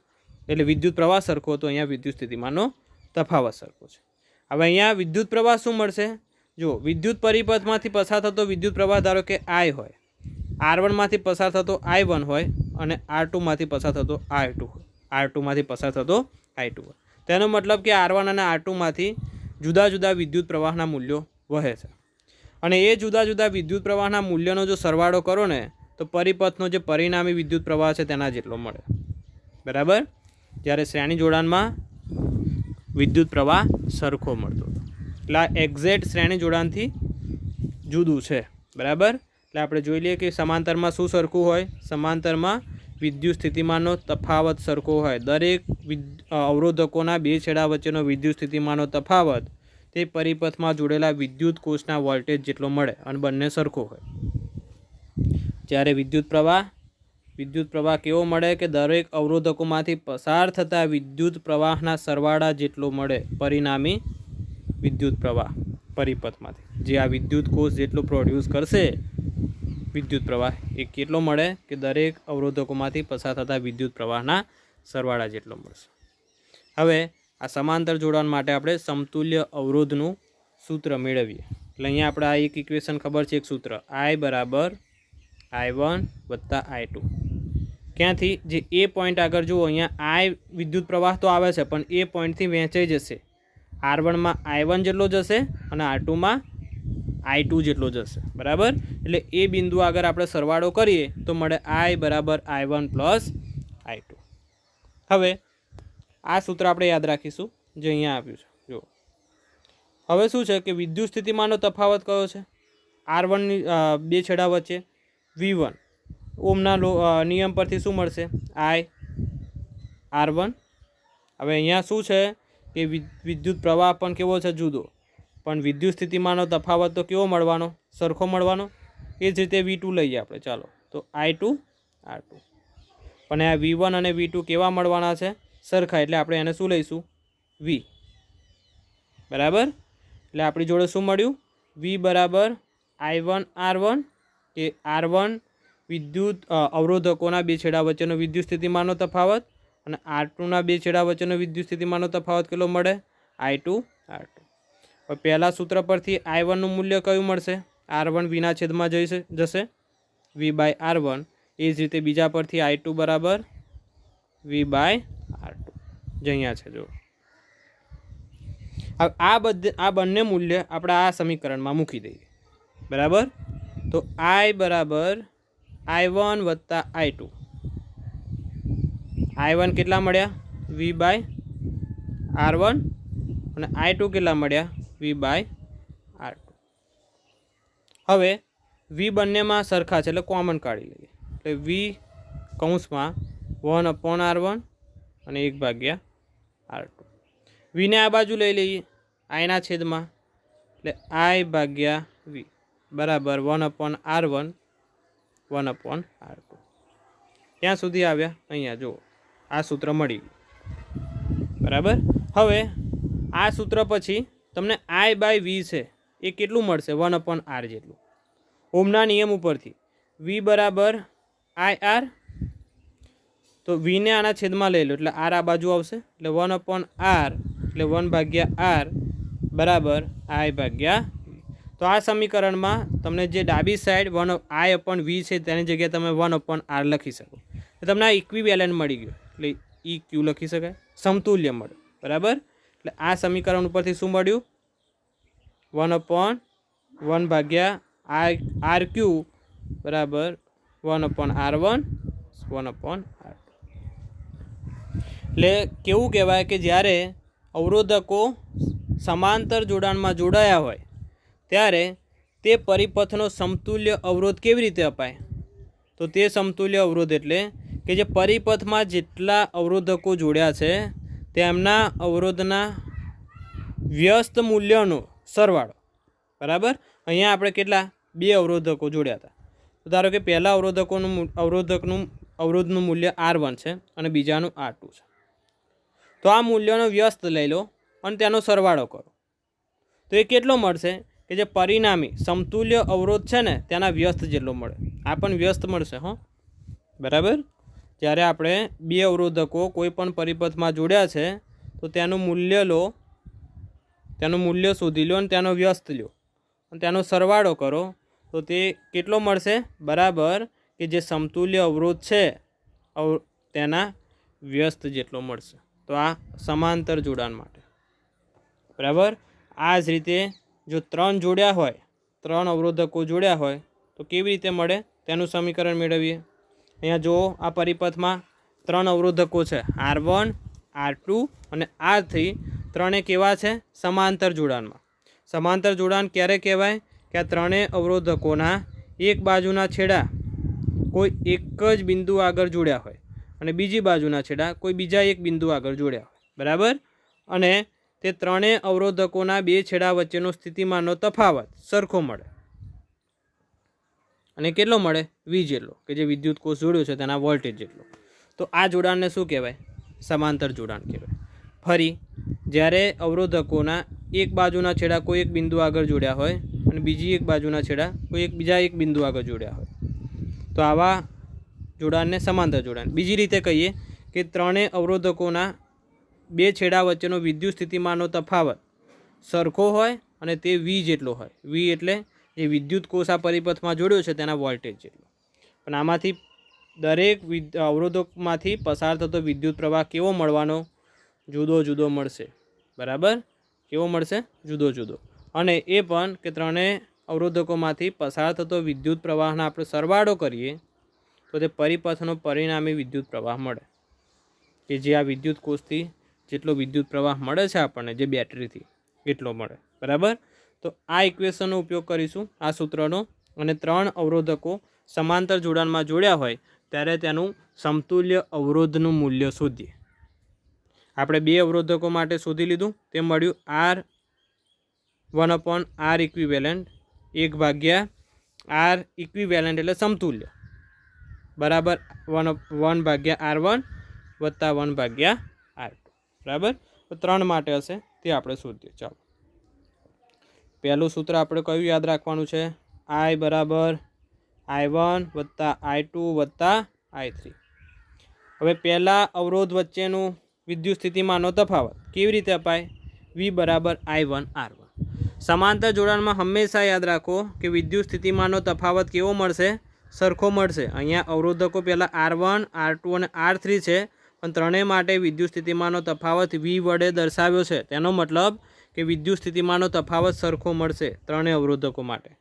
એટલે વિદ્યુત પ્રવાહ સરખો હતો. અહીંયા વિદ્યુત સ્થિતિમાનનો તફાવત સરખો છે. હવે અહીંયા વિદ્યુત પ્રવાહ શું મળશે? જો વિદ્યુત પરિપથમાંથી પસાર થતો વિદ્યુત પ્રવાહ ધારો કે I હોય, R1માંથી પસાર થતો I1 હોય અને R2માંથી પસાર થતો I2 હોય, R2માંથી પસાર થતો I2 હોય. તેનો મતલબ કે R1 અને R2માંથી જુદા જુદા વિદ્યુત પ્રવાહના મૂલ્યો વહે છે અને એ જુદા જુદા વિદ્યુત પ્રવાહના મૂલ્યનો જો સરવાળો કરો ને તો પરિપથનો જે પરિણામી વિદ્યુત પ્રવાહ છે તેના જેટલો મળે. બરાબર. જ્યારે શ્રેણી જોડાણમાં વિદ્યુત પ્રવાહ સરખો મળતો હતો. એટલે આ એક્ઝેક્ટ શ્રેણી જોડાણથી જુદું છે. બરાબર. એટલે આપણે જોઈ લઈએ કે સમાંતરમાં શું સરખું હોય? સમાંતરમાં વિદ્યુત સ્થિતિમાનનો તફાવત સરખો હોય. દરેક અવરોધકોના બે છેડા વચ્ચેનો વિદ્યુત સ્થિતિમાનનો તફાવત તે પરિપથમાં જોડેલા વિદ્યુત કોષના વોલ્ટેજ જેટલો મળે અને બંને સરખો હોય. જ્યારે વિદ્યુત પ્રવાહ કેવો મળે કે દરેક અવરોધકોમાંથી પસાર થતા વિદ્યુત પ્રવાહના સરવાળા જેટલો મળે. પરિણામી વિદ્યુત પ્રવાહ પરિપથમાંથી જે આ વિદ્યુત કોષ જેટલો પ્રોડ્યુસ કરશે વિદ્યુત પ્રવાહ એ કેટલો મળે કે દરેક અવરોધકોમાંથી પસાર થતા વિદ્યુત પ્રવાહના સરવાળા જેટલો મળશે. હવે આ સમાંતર જોડાણ માટે આપણે સમતુલ્ય અવરોધનું સૂત્ર મેળવીએ. એટલે અહીંયા આપણે આ એક ઇક્વેશન ખબર છે, એક સૂત્ર I બરાબર I1 વત્તા I2. ક્યાંથી? જે એ પોઈન્ટ આગળ જુઓ અહીંયા I વિદ્યુત પ્રવાહ તો આવે છે પણ એ પોઈન્ટથી વહેંચાઈ જશે. R1માં I1 જેટલો જશે અને R2માં I2 જેટલો જશે. બરાબર. એટલે એ બિંદુ આગળ આપણે સરવાળો કરીએ તો મળે I બરાબર I1 પ્લસ I2. હવે આ સૂત્ર આપણે યાદ રાખીશું જે અહીંયા આપ્યું છે. જો હવે શું છે કે વિદ્યુત સ્થિતિમાનનો તફાવત કયો છે? R1ની બે છેડા વચ્ચે V1. ઓમના નિયમ પરથી શું મળશે? I R1. હવે અહીંયા શું છે કે વિદ્યુત પ્રવાહ પણ કેવો છે? જુદો. પણ વિદ્યુત સ્થિતિમાનનો તફાવત તો કેવો મળવાનો? સરખો મળવાનો. એ જ રીતે V2 લઈએ આપણે. ચાલો તો I2 R2. પણ આ V1 અને V2 કેવા મળવાના છે? સરખા. એટલે આપણે એને શું લઈશું? V. બરાબર. એટલે આપણી જોડે શું મળ્યું? V બરાબર I1 R1 કે R1 વિદ્યુત અવરોધકોના બે છેડા વચ્ચેનો વિદ્યુત સ્થિતિમાનનો તફાવત અને R2ના બે છેડા વચ્ચેનો વિદ્યુત સ્થિતિમાનનો તફાવત કેટલો મળે? I2 R2. હવે પહેલા સૂત્ર પરથી I1નું મૂલ્ય કયું મળશે? R1 Vના છેદમાં જશે V બાય R1. એ જ રીતે બીજા પરથી I2 બરાબર V બાય R2 જે અહીંયા છે. જો આ બંને મૂલ્ય આપણે આ સમીકરણમાં મૂકી દઈએ. બરાબર. તો I બરાબર I1 વત્તા I2. I1 કેટલા મળ્યા? V બાય R1 અને I2 કેટલા મળ્યા? V by R2. હવે V બંનેમાં સરખા છે એટલે કોમન કાઢી લઈએ. એટલે V કૌંસમાં 1/R1 અને 1/R2. Vને આ બાજુ લઈ લઈએ Iના છેદમાં એટલે I ભાગ્યા V બરાબર 1/R1 1/R2. ક્યાં સુધી આવ્યા? અહીંયા જુઓ આ સૂત્ર મળી ગયું. બરાબર. હવે આ સૂત્ર પછી તમને I બાય V છે એ કેટલું મળશે? 1/R જેટલું. ઓમના નિયમ ઉપરથી V બરાબર IR, તો વીને આના છેદમાં લઈ લો એટલે R આ બાજુ આવશે, એટલે 1/R એટલે 1/R બરાબર I/V. તો આ સમીકરણમાં તમને જે ડાબી સાઈડ I/V છે તેની જગ્યાએ તમે 1/R લખી શકો. તો તમને આ ઇક્વિવેલન્ટ મળી ગયું એટલે EQ લખી શકાય, સમતુલ્ય મળે. બરાબર, એટલે આ સમીકરણ ઉપરથી શું મળ્યું? 1/1/RQ બરાબર 1/R1 1/R2. એટલે કેવું કહેવાય કે જ્યારે અવરોધકો સમાંતર જોડાણમાં જોડાયા હોય ત્યારે તે પરિપથનો સમતુલ્ય અવરોધ કેવી રીતે અપાય? તો તે સમતુલ્ય અવરોધ એટલે કે જે પરિપથમાં જેટલા અવરોધકો જોડ્યા છે તેમના અવરોધના વ્યસ્ત મૂલ્યનો સરવાળો. બરાબર, અહીંયા આપણે કેટલા 2 અવરોધકો જોડ્યા હતા. તો ધારો કે પહેલા અવરોધનું મૂલ્ય R1 છે અને બીજાનું R2 છે. તો આ મૂલ્યનો વ્યસ્ત લઈ લો અને તેનો સરવાળો કરો તો એ કેટલો મળશે કે જે પરિણામી સમતુલ્ય અવરોધ છે ને તેના વ્યસ્ત જેટલો મળે. આ પણ વ્યસ્ત મળશે. બરાબર, જ્યારે આપણે 2 અવરોધકો કોઈ પણ પરિપથમાં જોડ્યા છે તો તેનું મૂલ્ય શોધી લો અને તેનો વ્યસ્ત લો અને તેનો સરવાળો કરો તો તે કેટલો મળશે? બરાબર, કે જે સમતુલ્ય અવરોધ છે તેના વ્યસ્ત જેટલો મળશે. તો આ સમાંતર જોડાણ માટે. બરાબર, આ જ રીતે જો 3 જોડ્યા હોય, 3 અવરોધકો જોડ્યા હોય તો કેવી રીતે મળે તેનું સમીકરણ મેળવીએ. અહીંયા જો આ પરિપથમાં 3 અવરોધકો છે, R1 R2 અને R3. ત્રણે કેવા છે? સમાંતર જોડાણમાં. સમાંતર જોડાણ ક્યારે કહેવાય? કે આ ત્રણેય અવરોધકોના એક બાજુના છેડા કોઈ એક જ બિંદુ આગળ જોડ્યા હોય અને બીજી બાજુના છેડા કોઈ બીજા એક બિંદુ આગળ જોડ્યા હોય. બરાબર, અને તે ત્રણેય અવરોધકોના 2 છેડા વચ્ચેનો સ્થિતિમાનનો તફાવત સરખો મળે. અને કેટલો મળે? V જેટલો, કે જે વિદ્યુત કોષ જોડ્યો છે તેના વોલ્ટેજ જેટલો. તો આ જોડાણને શું કહેવાય? સમાંતર જોડાણ કહેવાય. ફરી, જ્યારે અવરોધકોના એક બાજુના છેડા કોઈ એક બિંદુ આગળ જોડ્યા હોય અને બીજી એક બાજુના છેડા કોઈ બીજા એક બિંદુ આગળ જોડ્યા હોય તો આવા જોડાણને સમાંતર જોડાણ. બીજી રીતે કહીએ કે ત્રણેય અવરોધકોના 2 છેડા વચ્ચેનો વિદ્યુત સ્થિતિમાનનો તફાવત સરખો હોય અને તે V જેટલો હોય. V એટલે જે વિદ્યુત કોષ આ પરિપથમાં જોડ્યો છે તેના વોલ્ટેજ જેટલો. પણ આમાંથી દરેક અવરોધકમાંથી પસાર થતો વિદ્યુત પ્રવાહ કેવો મળવાનો? જુદો જુદો મળશે. બરાબર, કેવો મળશે? જુદો જુદો. અને એ પણ કે ત્રણેય અવરોધકોમાંથી પસાર થતો વિદ્યુત પ્રવાહના આપણે સરવાળો કરીએ તો તે પરિપથનો પરિણામી વિદ્યુત પ્રવાહ મળે, કે જે આ વિદ્યુત કોષથી જેટલો વિદ્યુત પ્રવાહ મળે છે આપણને, જે બેટરીથી એટલો મળે. બરાબર, તો આ ઇક્વેશનનો ઉપયોગ કરીશું, આ સૂત્રનો. અને 3 અવરોધકો સમાંતર જોડાણમાં જોડ્યા હોય ત્યારે તેનું સમતુલ્ય અવરોધનું મૂલ્ય શોધીએ. આપણે 2 અવરોધકો માટે શોધી લીધું, તે મળ્યું R1/R ઇક્વિવેલન્ટ 1/R ઇક્વિવેલન્ટ એટલે સમતુલ્ય બરાબર 1/R1 વત્તા 1/R2. બરાબર, તો 3 માટે હશે તે આપણે શોધીએ. ચાલો, પહેલું સૂત્ર આપણે કયું યાદ રાખવાનું છે? I બરાબર I1 વત્તા I2 વત્તા I3. હવે પહેલા અવરોધ વચ્ચેનું વિદ્યુત સ્થિતિમાનનો તફાવત કેવી રીતે અપાય? V બરાબર I1 R1. સમાંતર જોડાણમાં હંમેશા યાદ રાખો કે વિદ્યુત સ્થિતિમાનનો તફાવત કેવો મળશે? સરખો મળશે. અહીંયા અવરોધકો પહેલાં R1 R2 અને R3 છે, પણ ત્રણેય માટે વિદ્યુત સ્થિતિમાનનો તફાવત V વડે દર્શાવ્યો છે. તેનો મતલબ કે વિદ્યુત સ્થિતિમાનનો તફાવત સરખો મળશે ત્રણેય અવરોધકો માટે.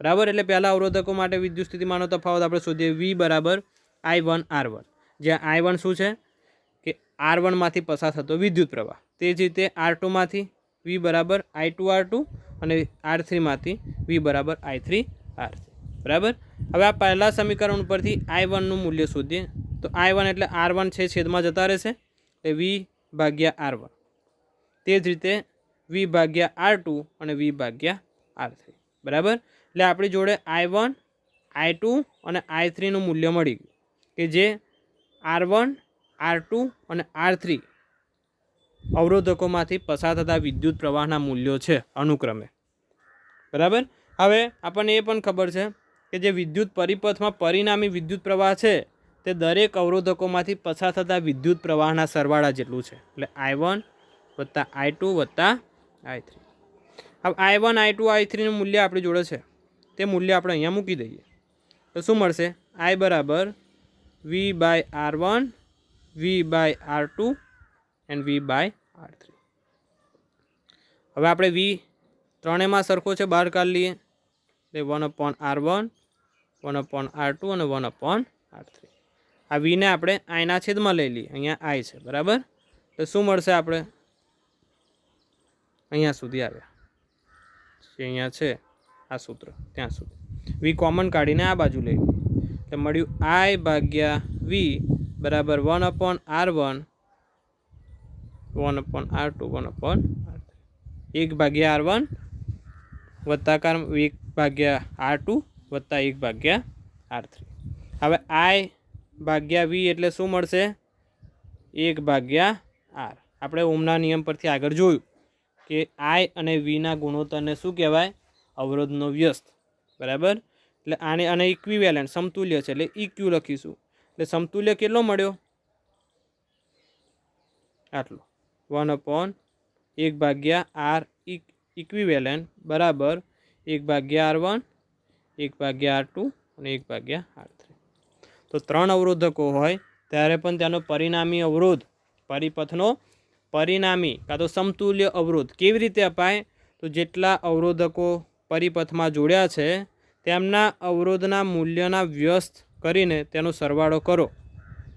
બરાબર, એટલે પહેલા અવરોધકો માટે વિદ્યુત સ્થિતિમાનનો તફાવત આપણે શોધીએ. V બરાબર I1 R1, જ્યાં I1 શું છે? કે R1 માંથી પસાર થતો વિદ્યુત પ્રવાહ. તે જ રીતે R2 માંથી V બરાબર I2 R2 અને R3 માંથી V બરાબર I3 R3. બરાબર, હવે આ પહેલા સમીકરણ ઉપરથી I1 નું મૂલ્ય શોધીએ. તો I1 એટલે R1 છે છેદમાં જતા રહેશે એટલે V/R1. તે જ રીતે V/R2 અને V/R3. બરાબર, એટલે આપણી જોડે I1 I2 અને I3 નું મૂલ્ય મળી ગયું, કે જે R1 R2 અને R3 અવરોધકોમાંથી પસાર થતા વિદ્યુત પ્રવાહના મૂલ્યો છે અનુક્રમે. બરાબર, હવે આપણને એ પણ ખબર છે કે જે વિદ્યુત પરિપથમાં પરિણામી વિદ્યુત પ્રવાહ છે તે દરેક અવરોધકોમાંથી પસાર થતા વિદ્યુત પ્રવાહના સરવાળા જેટલું છે. એટલે I1 વત્તા I2 વત્તા I3. હવે I1 I2 I3નું મૂલ્ય આપણી જોડે છે, તે મૂલ્ય આપણે અહીંયા મૂકી દઈએ તો શું મળશે? I બરાબર V/R1 V/R2 એન્ડ V/R3. હવે આપણે V ત્રણેયમાં સરખો છે બહાર કાઢી લઈએ એટલે 1/R1 1/R2 અને 1/R3. આ વીને આપણે આઈના છેદમાં લઈ લઈએ, અહીંયા આઈ છે બરાબર. તો શું મળશે? આપણે અહીંયા સુધી આવ્યા, અહીંયા છે આ સૂત્ર ત્યાં સુધી. વી કોમન કાઢીને આ બાજુ લઈ લઈએ એટલે મળ્યું I/V બરાબર 1/R1 1/R2 1/R3. 1/R1 વત્તાકાર 1/R2 વત્તા 1/R3. હવે I/V એટલે શું મળશે? 1/R. આપણે ઓમના નિયમ પરથી આગળ જોયું કે I અને Vના ગુણોત્તરને શું કહેવાય? અવરોધનો વ્યસ્ત બરાબર. એટલે આને અને ઇક્વિવેલન્ટ સમતુલ્ય છે એટલે ઇક્યુ લખીશું. એટલે સમતુલ્ય કેટલો મળ્યો? આટલો 1/1/R ઇક્વિવેલન્ટ બરાબર 1/R1 1/R2 અને 1/R3. તો 3 અવરોધકો હોય ત્યારે પણ તેનો પરિણામી અવરોધ પરિપથનો પરિણામી કાં તો સમતુલ્ય અવરોધ કેવી રીતે અપાય? તો જેટલા અવરોધકો પરિપથમાં જોડ્યા છે તેમના અવરોધના મૂલ્યના વ્યસ્ત કરીને તેનો સરવાળો કરો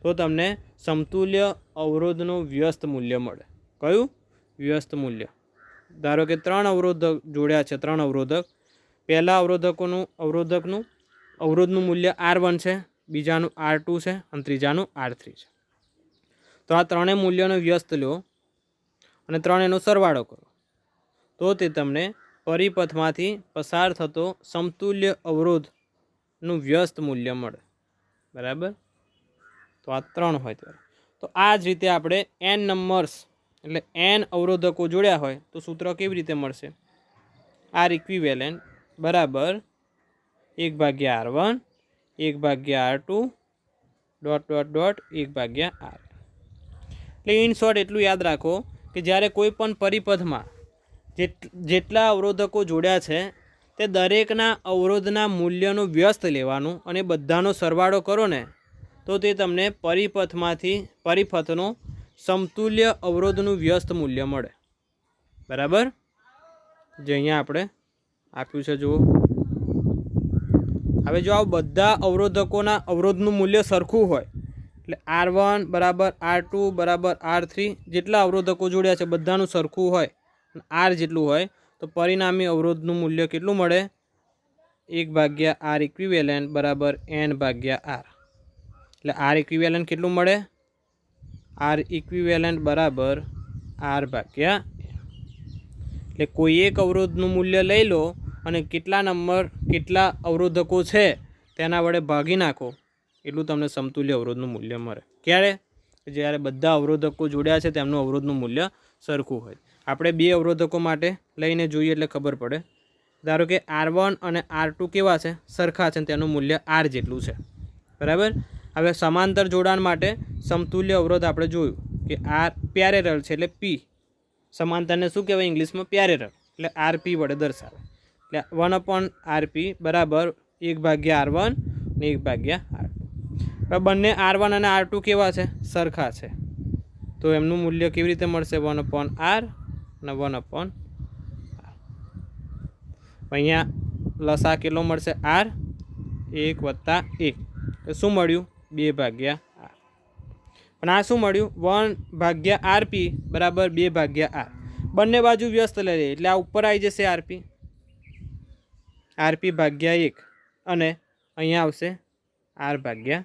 તો તમને સમતુલ્ય અવરોધનું વ્યસ્ત મૂલ્ય મળે. કયું વ્યસ્ત મૂલ્ય? ધારો કે 3 અવરોધક જોડ્યા છે, 3 અવરોધક. પહેલા અવરોધનું મૂલ્ય R1 છે, બીજાનું R2 છે અને ત્રીજાનું R3 છે. તો આ ત્રણેય મૂલ્યનો વ્યસ્ત લો અને ત્રણેયનો સરવાળો કરો તો તે તમને પરિપથમાંથી પસાર થતો સમતુલ્ય અવરોધનું વ્યસ્ત મૂલ્ય મળે બરાબર. તો આ 3 હોય ત્યારે તો આ જ રીતે આપણે n નંબર્સ એટલે n અવરોધકો જોડ્યા હોય તો સૂત્ર કેવી રીતે મળશે? R ઇક્વિવેલન્ટ બરાબર 1/R1 1/R2 ... 1/R. એટલે ઇન શોર્ટ એટલું યાદ રાખો કે જ્યારે કોઈ પણ પરિપથમાં જેટલા અવરોધકો જોડ્યા છે તે દરેકના અવરોધના મૂલ્યનું વ્યસ્ત લેવાનું અને બધાનો સરવાળો કરો ને તો તે તમને પરિપથનો સમતુલ્ય અવરોધનું વ્યસ્ત મૂલ્ય મળે બરાબર. જે અહીંયા આપણે આપ્યું છે જુઓ. હવે જો આ બધા અવરોધકોના અવરોધનું મૂલ્ય સરખું હોય એટલે R1 બરાબર R2 બરાબર R3 જેટલા અવરોધકો જોડ્યા છે બધાનું સરખું હોય R જેટલું હોય તો પરિણામી અવરોધનું મૂલ્ય કેટલું મળે? 1/R ઇક્વિવેલન્ટ બરાબર n/R. એટલે R ઇક્વિવેલન્ટ કેટલું મળે? R ઇક્વિવેલન્ટ બરાબર R/n. એટલે કોઈ એક અવરોધનું મૂલ્ય લઈ લો અને કેટલા અવરોધકો છે તેના વડે ભાગી નાખો એટલું તમને સમતુલ્ય અવરોધનું મૂલ્ય મળે. ક્યારે? જ્યારે બધા અવરોધકો જોડ્યા છે તેમનું અવરોધનું મૂલ્ય સરખું હોય. આપણે 2 અવરોધકો માટે લઈને જોઈએ એટલે ખબર પડે. ધારો કે R1 અને R2 કેવા છે? સરખા છે, તેનું મૂલ્ય R જેટલું છે બરાબર. હવે સમાંતર જોડાણ માટે સમતુલ્ય અવરોધ આપણે જોયું કે R પેરેલલ છે એટલે P. સમાંતરને શું કહેવાય ઇંગ્લિશમાં? પેરેલલ. એટલે RP વડે દર્શાવે. એટલે 1/RP બરાબર 1/R1 અને 1/R2. બંને R1 અને R2 કેવા છે? સરખા છે. તો એમનું મૂલ્ય કેવી રીતે મળશે? 1/R અને 1/R. અહીંયા લસા કેટલો મળશે? R 1 + 1. તો શું મળ્યું? 2/R. પણ આ શું મળ્યું? 1/RP બરાબર 2/R. બંને બાજુ વ્યસ્ત લઈ લઈએ એટલે આ ઉપર આવી જશે RP/1 અને અહીંયા આવશે R/2.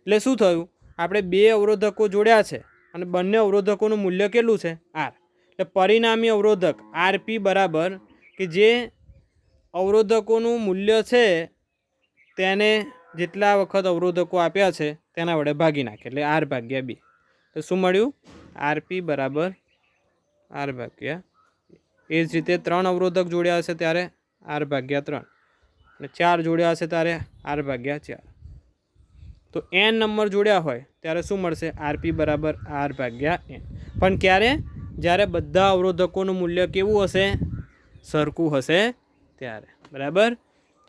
એટલે શું થયું? આપણે 2 અવરોધકો જોડ્યા છે અને બંને અવરોધકોનું મૂલ્ય કેટલું છે? R. એટલે પરિણામી અવરોધક RP બરાબર કે જે અવરોધકોનું મૂલ્ય છે તેને જેટલા વખત અવરોધકો આપ્યા છે તેના વડે ભાગી નાખે એટલે R/2. તો શું મળ્યું? RP બરાબર R/2. એ જ રીતે 3 અવરોધક જોડ્યા હશે ત્યારે R/3. અને 4 જોડ્યા હશે ત્યારે R/4. તો n નંબર જોડ્યા હોય ત્યારે શું મળશે? Rp બરાબર R/n. પણ ક્યારે? જ્યારે બધા અવરોધકોનું મૂલ્ય કેવું હશે? સરખું હશે ત્યારે. બરાબર.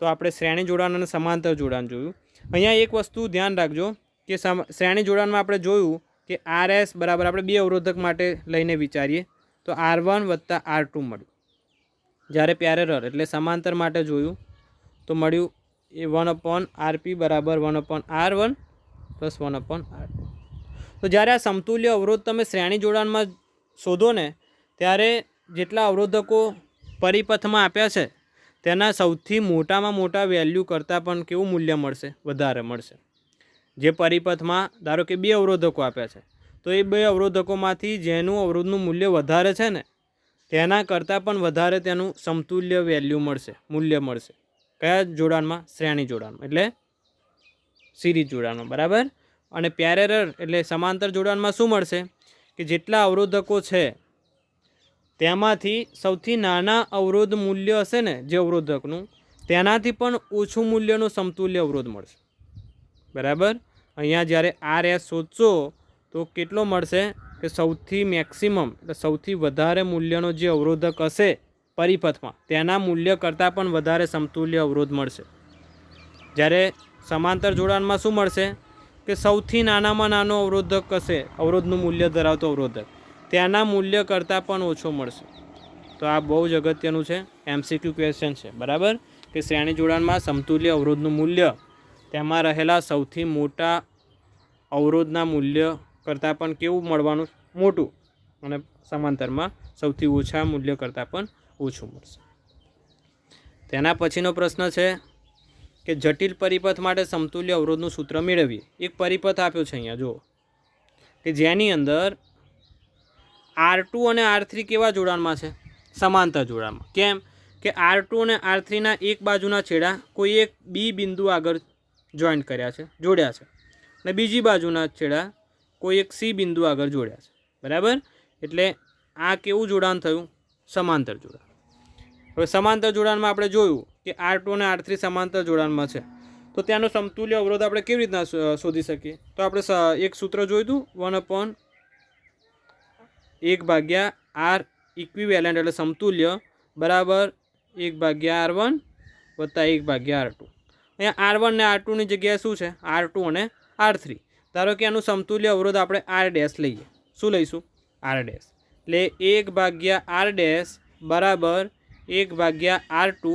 તો આપણે શ્રેણી જોડાણ અને સમાંતર જોડાણ જોયું. અહીંયા એક વસ્તુ ધ્યાન રાખજો કે શ્રેણી જોડાણમાં આપણે જોયું કે RS બરાબર આપણે બે અવરોધક માટે લઈને વિચારીએ તો R1 વત્તા R2 મળ્યું. જ્યારે પેરેલલ એટલે સમાંતર માટે જોયું તો મળ્યું એ 1/Rp બરાબર 1/R1 પ્લસ 1/R2. તો જ્યારે આ સમતુલ્ય અવરોધ તમે શ્રેણી જોડાણમાં શોધો ને ત્યારે જેટલા અવરોધકો પરિપથમાં આપ્યા છે તેના સૌથી મોટામાં મોટા વેલ્યુ કરતાં પણ કેવું મૂલ્ય મળશે? વધારે મળશે. જે પરિપથમાં ધારો કે 2 અવરોધકો આપ્યા છે તો એ 2 અવરોધકોમાંથી જેનું અવરોધનું મૂલ્ય વધારે છે ને તેના કરતાં પણ વધારે તેનું સમતુલ્ય વેલ્યુ મળશે, મૂલ્ય મળશે. કયા જોડાણમાં? શ્રેણી જોડાણમાં એટલે સિરીઝ જોડાણમાં. બરાબર. અને પેરેલલ એટલે સમાંતર જોડાણમાં શું મળશે કે જેટલા અવરોધકો છે તેમાંથી સૌથી નાના અવરોધ મૂલ્ય હશે ને જે અવરોધકનું તેનાથી પણ ઓછું મૂલ્યનો સમતુલ્ય અવરોધ મળશે. બરાબર. અહીંયા જ્યારે RS શોધશો તો કેટલો મળશે કે સૌથી મેક્સિમમ એટલે સૌથી વધારે મૂલ્યનો જે અવરોધક હશે પરિપથમાં તેના મૂલ્ય કરતાં પણ વધારે સમતુલ્ય અવરોધ મળશે. જ્યારે સમાંતર જોડાણમાં શું મળશે કે સૌથી નાનામાં નાનો અવરોધક હશે અવરોધનું મૂલ્ય ધરાવતો અવરોધક તેના મૂલ્ય કરતાં પણ ઓછો મળશે. તો આ બહુ જ અગત્યનું છે, MCQ ક્વેશ્ચન છે. બરાબર. કે શ્રેણી જોડાણમાં સમતુલ્ય અવરોધનું મૂલ્ય તેમાં રહેલા સૌથી મોટા અવરોધના મૂલ્ય કરતાં પણ કેવું મળવાનું? મોટું. અને સમાંતરમાં સૌથી ઓછા મૂલ્ય કરતાં પણ ઓછું મળશે. તેના પછીનો પ્રશ્ન છે કે જટિલ પરિપથ માટે સમતુલ્ય અવરોધનું સૂત્ર મેળવીએ. એક પરિપથ આપ્યો છે અહીંયા જુઓ કે જેની અંદર R2 અને R3 કેવા જોડાણમાં છે? સમાંતર જોડાણમાં. કેમ કે R2 અને R3ના એક બાજુના છેડા કોઈ એક B બિંદુ આગળ જોઈન્ટ કર્યા છે, જોડ્યા છે, અને બીજી બાજુના છેડા કોઈ એક C બિંદુ આગળ જોડ્યા છે. બરાબર. એટલે આ કેવું જોડાણ થયું? સમાંતર જોડાણ. હવે સમાંતર જોડાણમાં આપણે જોયું કે R2 અને R3 સમાંતર જોડાણમાં છે તો ત્યાંનો સમતુલ્ય અવરોધ આપણે કેવી રીતના શોધી શકીએ? તો આપણે એક સૂત્ર જોયું હતું 1/R ઇક્વિવેલન્ટ એટલે સમતુલ્ય બરાબર 1/R1 વત્તા 1/R2. અહીંયા R1 ને R2ની જગ્યાએ શું છે? R2 અને R3. ધારો કે આનું સમતુલ્ય અવરોધ આપણે R' લઈએ. શું લઈશું? R'. એટલે 1/R' બરાબર 1/R2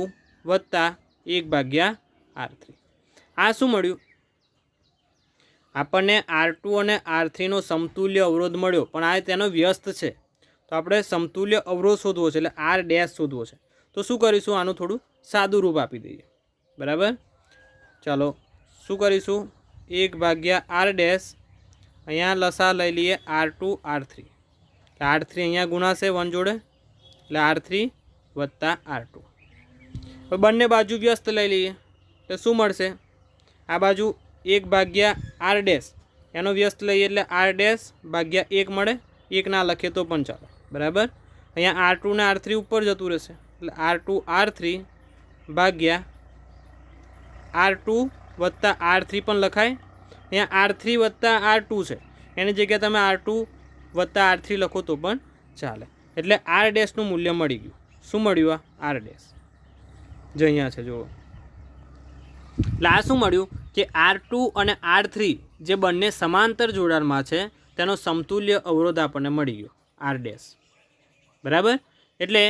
વત્તા 1/R3. આ શું મળ્યું? આપણને R2 અને R3નો સમતુલ્ય અવરોધ મળ્યો પણ આ તેનો વ્યસ્ત છે તો આપણે સમતુલ્ય અવરોધ શોધવો છે એટલે R' શોધવો છે. તો શું કરીશું? આનું થોડું સાદું રૂપ આપી દઈએ. બરાબર. ચાલો શું કરીશું? 1/R' અહીંયા લસા લઈ લઈએ R2 R3. R3 અહીંયા ગુણાશે 1 જોડે એટલે R3 વત્તા R2. હવે બંને બાજુ વ્યસ્ત લઈ લઈએ તો શું મળશે? આ બાજુ 1/R' એનો વ્યસ્ત લઈએ એટલે R'/1 મળે. 1 ના લખીએ તો પણ ચાલે. બરાબર. અહીંયા R2 ને R3 ઉપર જતું રહેશે એટલે R2 R3 ભાગ્યા R2 વત્તા R3 પણ લખાય. અહીંયા R3 વત્તા R2 છે એની જગ્યાએ તમે R2 વત્તા R3 લખો તો પણ ચાલે. એટલે R' મૂલ્ય મળી ગયું. શું મળ્યું? આ R' જે અહીંયા છે જુઓ. એટલે આ શું મળ્યું કે R2 અને R3 જે બંને સમાંતર જોડાણમાં છે તેનો સમતુલ્ય અવરોધ આપણને મળી ગયો R'. બરાબર. એટલે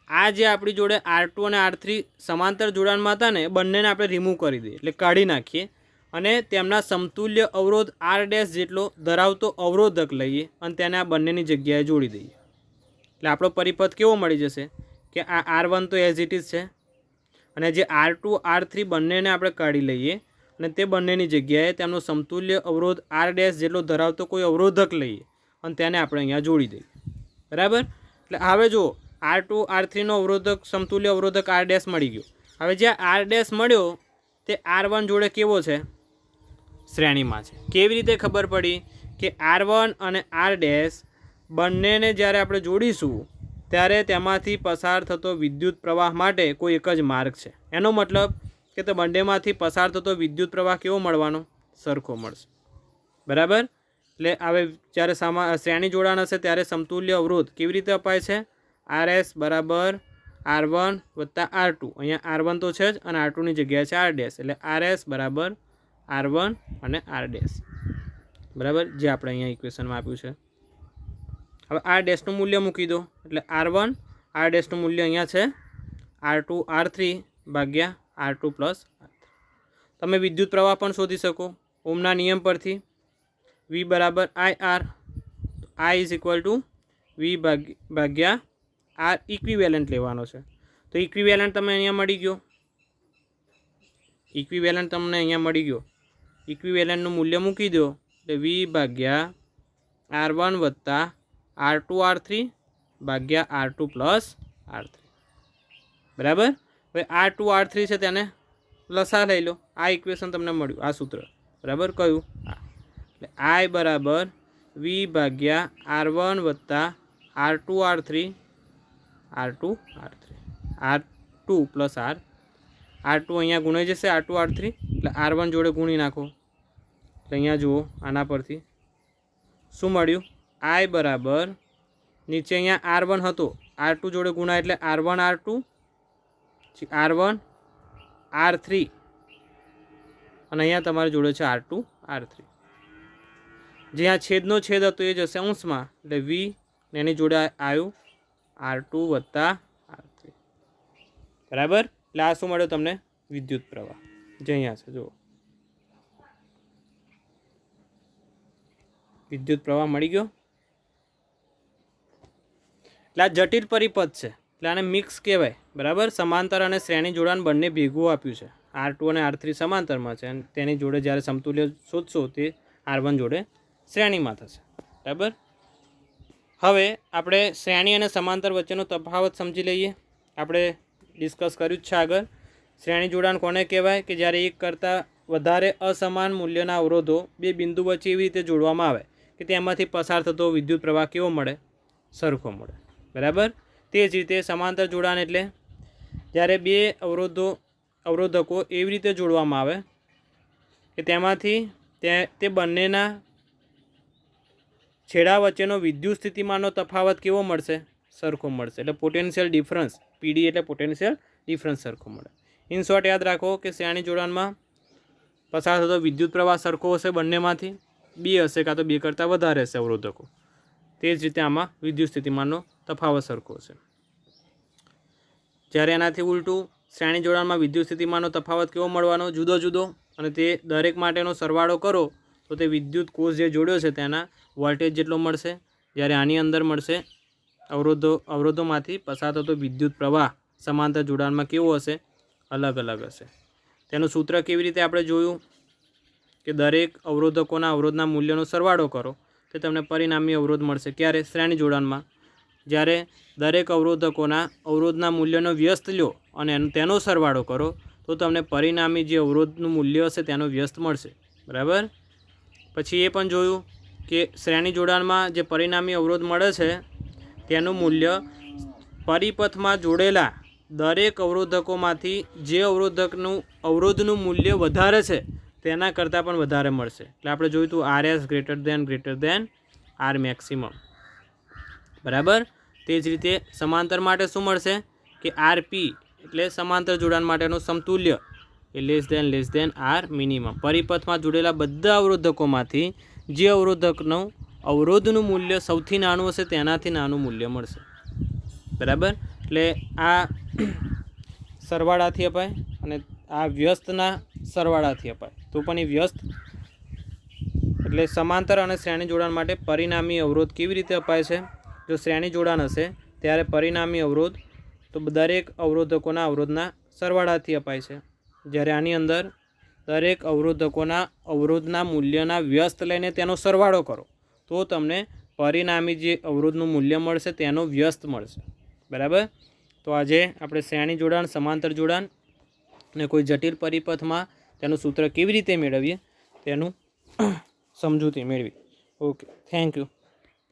આ જે આપણી જોડે R2 અને R3 સમાંતર જોડાણમાં હતા ને એ બંનેને આપણે રિમૂવ કરી દઈએ એટલે કાઢી નાખીએ અને તેમના સમતુલ્ય અવરોધ R' જેટલો ધરાવતો અવરોધક લઈએ અને તેને આ બંનેની જગ્યાએ જોડી દઈએ એટલે આપણો પરિપથ કેવો મળી જશે કે આ R1 તો એઝ ઇટ ઇઝ છે અને જે R2 R3 બંનેને આપણે કાઢી લઈએ અને તે બંનેની જગ્યાએ તેમનો સમતુલ્ય અવરોધ R' જેટલો ધરાવતો કોઈ અવરોધક લઈએ અને તેને આપણે અહીંયા જોડી દઈએ. બરાબર. એટલે હવે જુઓ R2 R3નો અવરોધક સમતુલ્ય અવરોધક R' મળી ગયો. હવે જે R' મળ્યો તે R1 જોડે કેવો છે? શ્રેણીમાં છે. કેવી રીતે ખબર પડી કે R1 અને R' બંનેને જ્યારે આપણે જોડીશું ત્યારે તેમાંથી પસાર થતો વિદ્યુત પ્રવાહ માટે કોઈ એક જ માર્ગ છે. એનો મતલબ કે તે બંનેમાંથી પસાર થતો વિદ્યુત પ્રવાહ કેવો મળવાનો? સરખો મળશે. બરાબર. એટલે હવે જ્યારે શ્રેણી જોડાણ હશે ત્યારે સમતુલ્ય અવરોધ કેવી રીતે અપાય છે? RS બરાબર R1 વત્તા R2. અહીંયા R1 તો છે જ અને R2ની જગ્યાએ છે R ડેશ, એટલે RS બરાબર R1 અને R ડેશ. બરાબર, જે આપણે અહીંયા ઇક્વેશનમાં આપ્યું છે. હવે R ડેશનું મૂલ્ય મૂકી દો, એટલે R1 R ડેશનું મૂલ્ય અહીંયા છે R2 R3 ભાગ્યા R2 પ્લસ R3. તમે વિદ્યુત પ્રવાહ પણ શોધી શકો ઓમના નિયમ પરથી. V બરાબર IR, I is equal to V ભાગ્યા R ઇક્વિવેલન્ટ લેવાનો છે. તો ઇક્વિવેલન્ટ તમને અહીંયા મળી ગયો. ઇક્વિવેલન્ટનું મૂલ્ય મૂકી દો, એટલે V ભાગ્યા R1 વત્તા R2 R3 ભાગ્યા R2 પ્લસ R3. બરાબર. હવે R2 R3 છે તેને લસા લઈ લો. આ ઇક્વેશન તમને મળ્યું, આ સૂત્ર. બરાબર, કયું? હા. એટલે I બરાબર V ભાગ્યા R1 વત્તા R2 R3 R2 plus R2 અહીંયા ગુણાઈ જશે R2 R3, એટલે R1 જોડે ગુણી નાખો. એટલે અહીંયા જુઓ, આના પરથી શું મળ્યું? I બરાબર નીચે અહીંયા R1 હતો, R2 જોડે ગુણાય એટલે R1 R2 R1 R3 અને અહીંયા તમારી જોડે છે R2 R3. જ્યાં છેદનો છેદ હતો એ જશે અંશમાં, એટલે V ને એની જોડે આવ્યું R2 વત્તા R3. બરાબર. એટલે આ શું મળ્યો તમને? વિદ્યુત પ્રવાહ. જે અહીંયા છે જુઓ, વિદ્યુત પ્રવાહ મળી ગયો. એટલે આ જટિલ પરિપથ છે, એટલે આને મિક્સ કહેવાય. બરાબર. સમાંતર અને શ્રેણી જોડાણ બંને ભેગું આપ્યું છે. R2 અને R3 સમાંતરમાં છે અને તેની જોડે જ્યારે સમતુલ્ય શોધશો તે R1 જોડે શ્રેણીમાં થશે. બરાબર. હવે આપણે શ્રેણી અને સમાંતર વચ્ચેનો તફાવત સમજી લઈએ. આપણે ડિસ્કસ કર્યું જ છે આગળ. શ્રેણી જોડાણ કોને કહેવાય? કે જ્યારે એક કરતાં વધારે અસમાન મૂલ્યના અવરોધો બે બિંદુ વચ્ચે એવી રીતે જોડવામાં આવે કે તેમાંથી પસાર થતો વિદ્યુત પ્રવાહ કેવો મળે? સરખો મળે. બરાબર. તે જ રીતે સમાંતર જોડાણ એટલે જ્યારે બે અવરોધકો એવી રીતે જોડવામાં આવે કે તેમાંથી તે બંનેના છેડા વચ્ચેનો વિદ્યુત સ્થિતિમાનનો તફાવત કેવો મળશે? સરખો મળશે. એટલે પોટેન્શિયલ ડિફરન્સ, PD એટલે પોટેન્શિયલ ડિફરન્સ સરખો મળે. ઇન શોર્ટ યાદ રાખો કે શ્રેણી જોડાણમાં પસાર થતો વિદ્યુત પ્રવાહ સરખો હશે બંનેમાંથી, બે હશે કાં તો બે કરતાં વધારે હશે અવરોધકો. તે જ રીતે આમાં વિદ્યુત સ્થિતિમાનનો તફાવત સરખો હશે. જ્યારે એનાથી ઉલટું શ્રેણી જોડાણમાં વિદ્યુત સ્થિતિમાનનો તફાવત કેવો મળવાનો? જુદો જુદો, અને તે દરેક માટેનો સરવાળો કરો તો તે વિદ્યુત કોષ જે જોડ્યો છે તેના વોલ્ટેજ જેટલો મળશે. જ્યારે આની અંદર મળશે અવરોધોમાંથી પસાર થતો વિદ્યુત પ્રવાહ સમાંતર જોડાણમાં કેવો હશે? અલગ અલગ હશે. તેનું સૂત્ર કેવી રીતે આપણે જોયું કે દરેક અવરોધકોના અવરોધના મૂલ્યનો સરવાળો કરો તો તમને પરિણામી અવરોધ મળશે. ક્યારે? શ્રેણી જોડાણમાં. જ્યારે દરેક અવરોધકોના અવરોધના મૂલ્યનો વ્યસ્ત લો અને તેનો સરવાળો કરો તો તમને પરિણામી જે અવરોધનું મૂલ્ય હશે તેનો વ્યસ્ત મળશે. બરાબર. પછી એ પણ જોયું કે શ્રેણી જોડાણમાં જે પરિણામી અવરોધ મળે છે તેનું મૂલ્ય પરિપથમાં જોડેલા દરેક અવરોધકોમાંથી જે અવરોધનું મૂલ્ય વધારે છે તેના કરતાં પણ વધારે મળશે. એટલે આપણે જોયું હતું RS greater than R maximum. બરાબર. તે જ રીતે સમાંતર માટે શું મળશે કે RP એટલે સમાંતર જોડાણ માટેનું સમતુલ્ય એ લેસ દેન R મિનિમમ. પરિપથમાં જોડેલા બધા અવરોધકોમાંથી જે અવરોધનું મૂલ્ય સૌથી નાનું હશે તેનાથી નાનું મૂલ્ય મળશે. બરાબર. એટલે આ સરવાળાથી અપાય અને આ વ્યસ્તના સરવાળાથી અપાય. તો પણ એ વ્યસ્ત એટલે સમાંતર અને શ્રેણી જોડાણ માટે પરિણામી અવરોધ કેવી રીતે અપાય છે? જો શ્રેણી જોડાણ હશે ત્યારે પરિણામી અવરોધ તો દરેક અવરોધકોના અવરોધના સરવાળાથી અપાય છે. જ્યારે આની અંદર દરેક અવરોધકોના અવરોધના મૂલ્યના વ્યસ્ત લઈને તેનો સરવાળો કરો તો તમને પરિણામી જે અવરોધનું મૂલ્ય મળશે તેનો વ્યસ્ત મળશે. બરાબર. તો આજે આપણે શ્રેણી જોડાણ, સમાંતર જોડાણ અને કોઈ જટિલ પરિપથમાં તેનું સૂત્ર કેવી રીતે મેળવીએ તેનું સમજૂતી મેળવી. Okay, thank you.